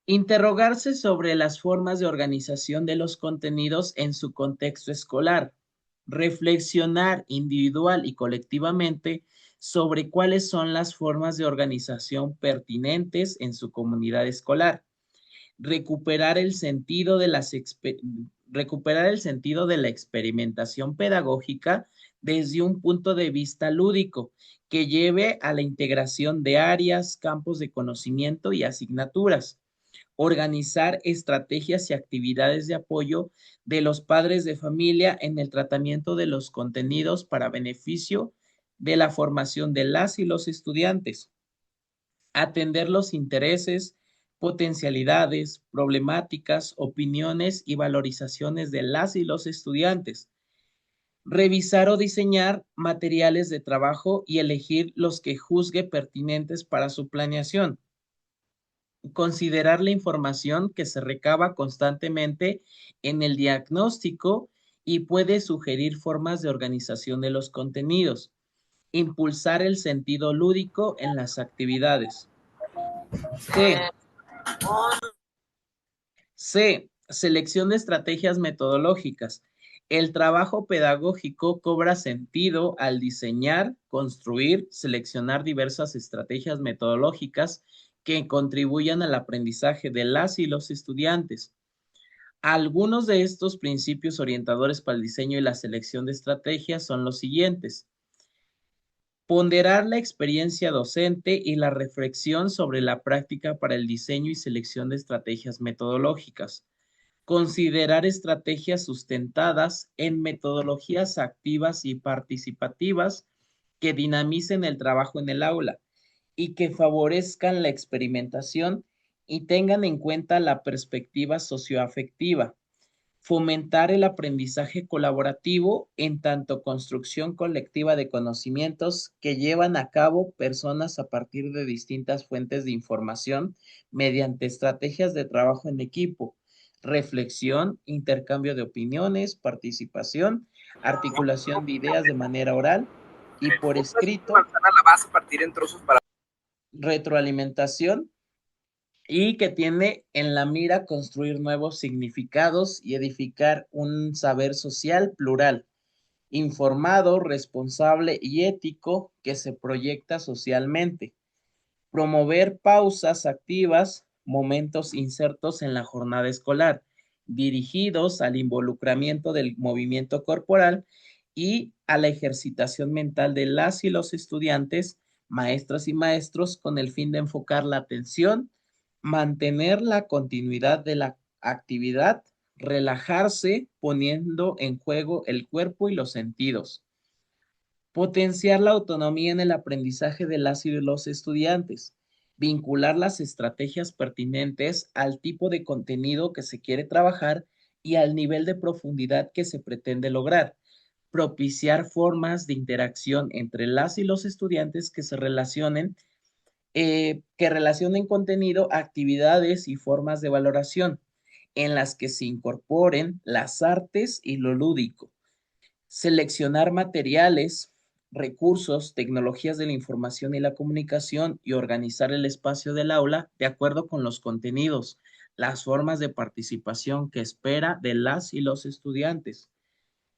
Interrogarse sobre las formas de organización de los contenidos en su contexto escolar. Reflexionar individual y colectivamente sobre cuáles son las formas de organización pertinentes en su comunidad escolar. Recuperar el sentido de recuperar el sentido de la experimentación pedagógica desde un punto de vista lúdico que lleve a la integración de áreas, campos de conocimiento y asignaturas. Organizar estrategias y actividades de apoyo de los padres de familia en el tratamiento de los contenidos para beneficio de la formación de las y los estudiantes. Atender los intereses, potencialidades, problemáticas, opiniones y valorizaciones de las y los estudiantes. Revisar o diseñar materiales de trabajo y elegir los que juzgue pertinentes para su planeación. Considerar la información que se recaba constantemente en el diagnóstico y puede sugerir formas de organización de los contenidos. Impulsar el sentido lúdico en las actividades. C. C. Selección de estrategias metodológicas. El trabajo pedagógico cobra sentido al diseñar, construir, seleccionar diversas estrategias metodológicas que contribuyan al aprendizaje de las y los estudiantes. Algunos de estos principios orientadores para el diseño y la selección de estrategias son los siguientes. Ponderar la experiencia docente y la reflexión sobre la práctica para el diseño y selección de estrategias metodológicas. Considerar estrategias sustentadas en metodologías activas y participativas que dinamicen el trabajo en el aula y que favorezcan la experimentación y tengan en cuenta la perspectiva socioafectiva. Fomentar el aprendizaje colaborativo en tanto construcción colectiva de conocimientos que llevan a cabo personas a partir de distintas fuentes de información mediante estrategias de trabajo en equipo, reflexión, intercambio de opiniones, participación, articulación de ideas de manera oral y por escrito, la vas a partir en trozos para retroalimentación y que tiene en la mira construir nuevos significados y edificar un saber social plural, informado, responsable y ético que se proyecta socialmente. Promover pausas activas, momentos insertos en la jornada escolar, dirigidos al involucramiento del movimiento corporal y a la ejercitación mental de las y los estudiantes, maestras y maestros, con el fin de enfocar la atención, mantener la continuidad de la actividad, relajarse poniendo en juego el cuerpo y los sentidos. Potenciar la autonomía en el aprendizaje de las y de los estudiantes. Vincular las estrategias pertinentes al tipo de contenido que se quiere trabajar y al nivel de profundidad que se pretende lograr. Propiciar formas de interacción entre las y los estudiantes que relacionen contenido, actividades y formas de valoración en las que se incorporen las artes y lo lúdico. Seleccionar materiales, recursos, tecnologías de la información y la comunicación y organizar el espacio del aula de acuerdo con los contenidos, las formas de participación que espera de las y los estudiantes.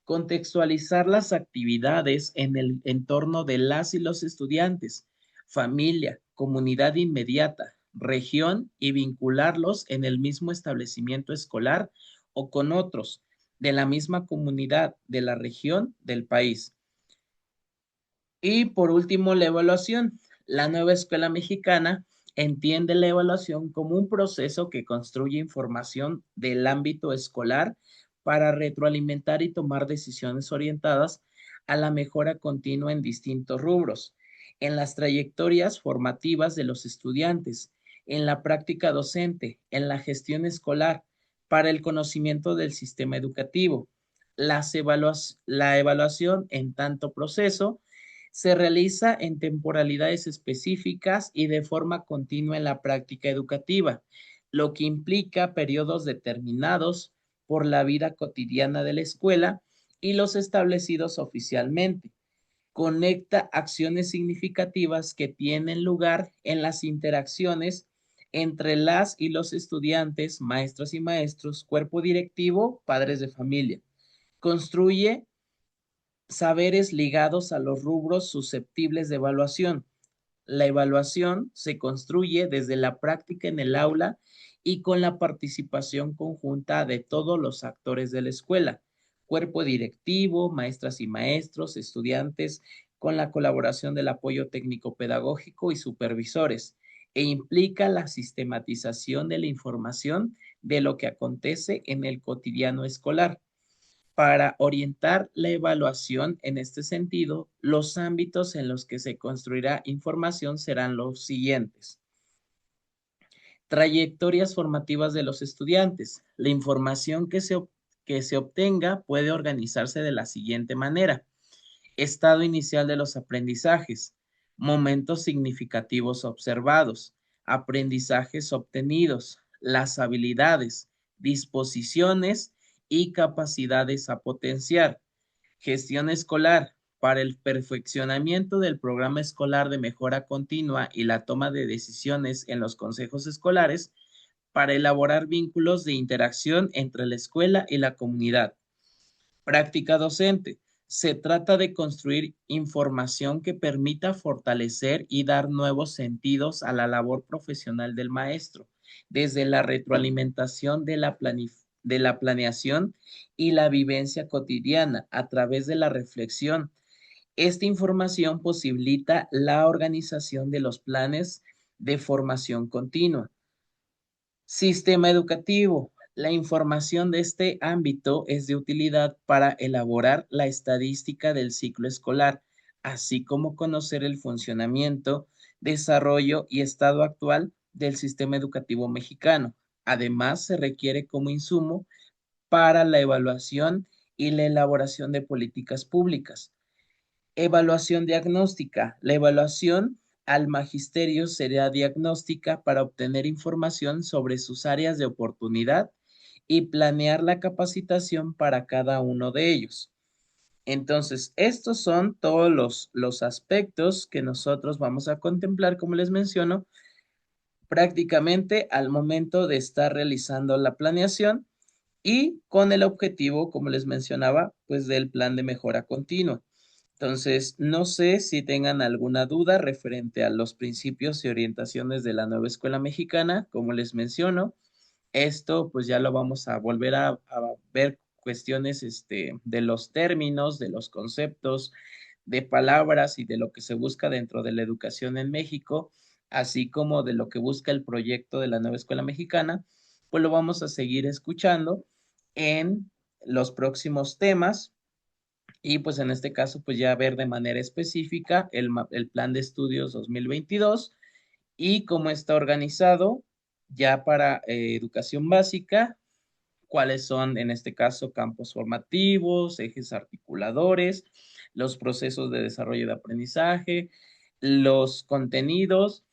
Contextualizar las actividades en el entorno de las y los estudiantes, familia, comunidad inmediata, región y vincularlos en el mismo establecimiento escolar o con otros de la misma comunidad, de la región, del país. Y por último, la evaluación. La nueva escuela mexicana entiende la evaluación como un proceso que construye información del ámbito escolar para retroalimentar y tomar decisiones orientadas a la mejora continua en distintos rubros, en las trayectorias formativas de los estudiantes, en la práctica docente, en la gestión escolar, para el conocimiento del sistema educativo. La evaluación en tanto proceso se realiza en temporalidades específicas y de forma continua en la práctica educativa, lo que implica periodos determinados por la vida cotidiana de la escuela y los establecidos oficialmente. Conecta acciones significativas que tienen lugar en las interacciones entre las y los estudiantes, maestras y maestros, cuerpo directivo, padres de familia. Construye saberes ligados a los rubros susceptibles de evaluación. La evaluación se construye desde la práctica en el aula y con la participación conjunta de todos los actores de la escuela, cuerpo directivo, maestras y maestros, estudiantes, con la colaboración del apoyo técnico pedagógico y supervisores, e implica la sistematización de la información de lo que acontece en el cotidiano escolar. Para orientar la evaluación en este sentido, los ámbitos en los que se construirá información serán los siguientes. Trayectorias formativas de los estudiantes. La información que se obtenga puede organizarse de la siguiente manera. Estado inicial de los aprendizajes, momentos significativos observados, aprendizajes obtenidos, las habilidades, disposiciones y capacidades a potenciar. Gestión escolar para el perfeccionamiento del programa escolar de mejora continua y la toma de decisiones en los consejos escolares para elaborar vínculos de interacción entre la escuela y la comunidad. Práctica docente. Se trata de construir información que permita fortalecer y dar nuevos sentidos a la labor profesional del maestro, desde la retroalimentación de la planeación y la vivencia cotidiana a través de la reflexión. Esta información posibilita la organización de los planes de formación continua. Sistema educativo. La información de este ámbito es de utilidad para elaborar la estadística del ciclo escolar, así como conocer el funcionamiento, desarrollo y estado actual del sistema educativo mexicano. Además, se requiere como insumo para la evaluación y la elaboración de políticas públicas. Evaluación diagnóstica. La evaluación al magisterio será diagnóstica para obtener información sobre sus áreas de oportunidad y planear la capacitación para cada uno de ellos. Entonces, estos son todos los aspectos que nosotros vamos a contemplar, como les menciono, prácticamente al momento de estar realizando la planeación y con el objetivo, como les mencionaba, pues del plan de mejora continua. Entonces, no sé si tengan alguna duda referente a los principios y orientaciones de la nueva escuela mexicana, como les menciono. Esto pues ya lo vamos a volver a ver cuestiones de los términos, de los conceptos, de palabras y de lo que se busca dentro de la educación en México, así como de lo que busca el proyecto de la nueva escuela mexicana, pues lo vamos a seguir escuchando en los próximos temas. Y pues en este caso, pues ya ver de manera específica el plan de estudios 2022 y cómo está organizado ya para educación básica, cuáles son en este caso campos formativos, ejes articuladores, los procesos de desarrollo de aprendizaje, los contenidos,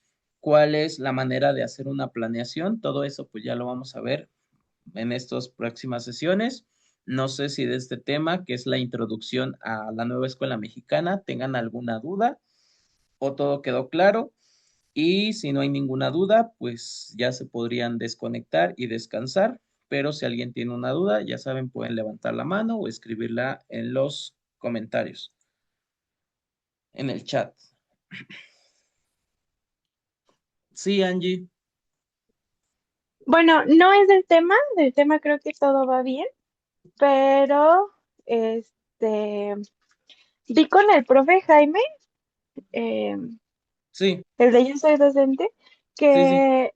cuál es la manera de hacer una planeación, todo eso pues ya lo vamos a ver en estas próximas sesiones. No sé si de este tema, que es la introducción a la nueva escuela mexicana, tengan alguna duda o todo quedó claro. Y si no hay ninguna duda, pues ya se podrían desconectar y descansar. Pero si alguien tiene una duda, ya saben, pueden levantar la mano o escribirla en los comentarios, en el chat. Sí, Angie. Bueno, no es del tema creo que todo va bien, pero este vi con el profe Jaime, eh, Sí, el de Yo Soy Docente, sí, sí. que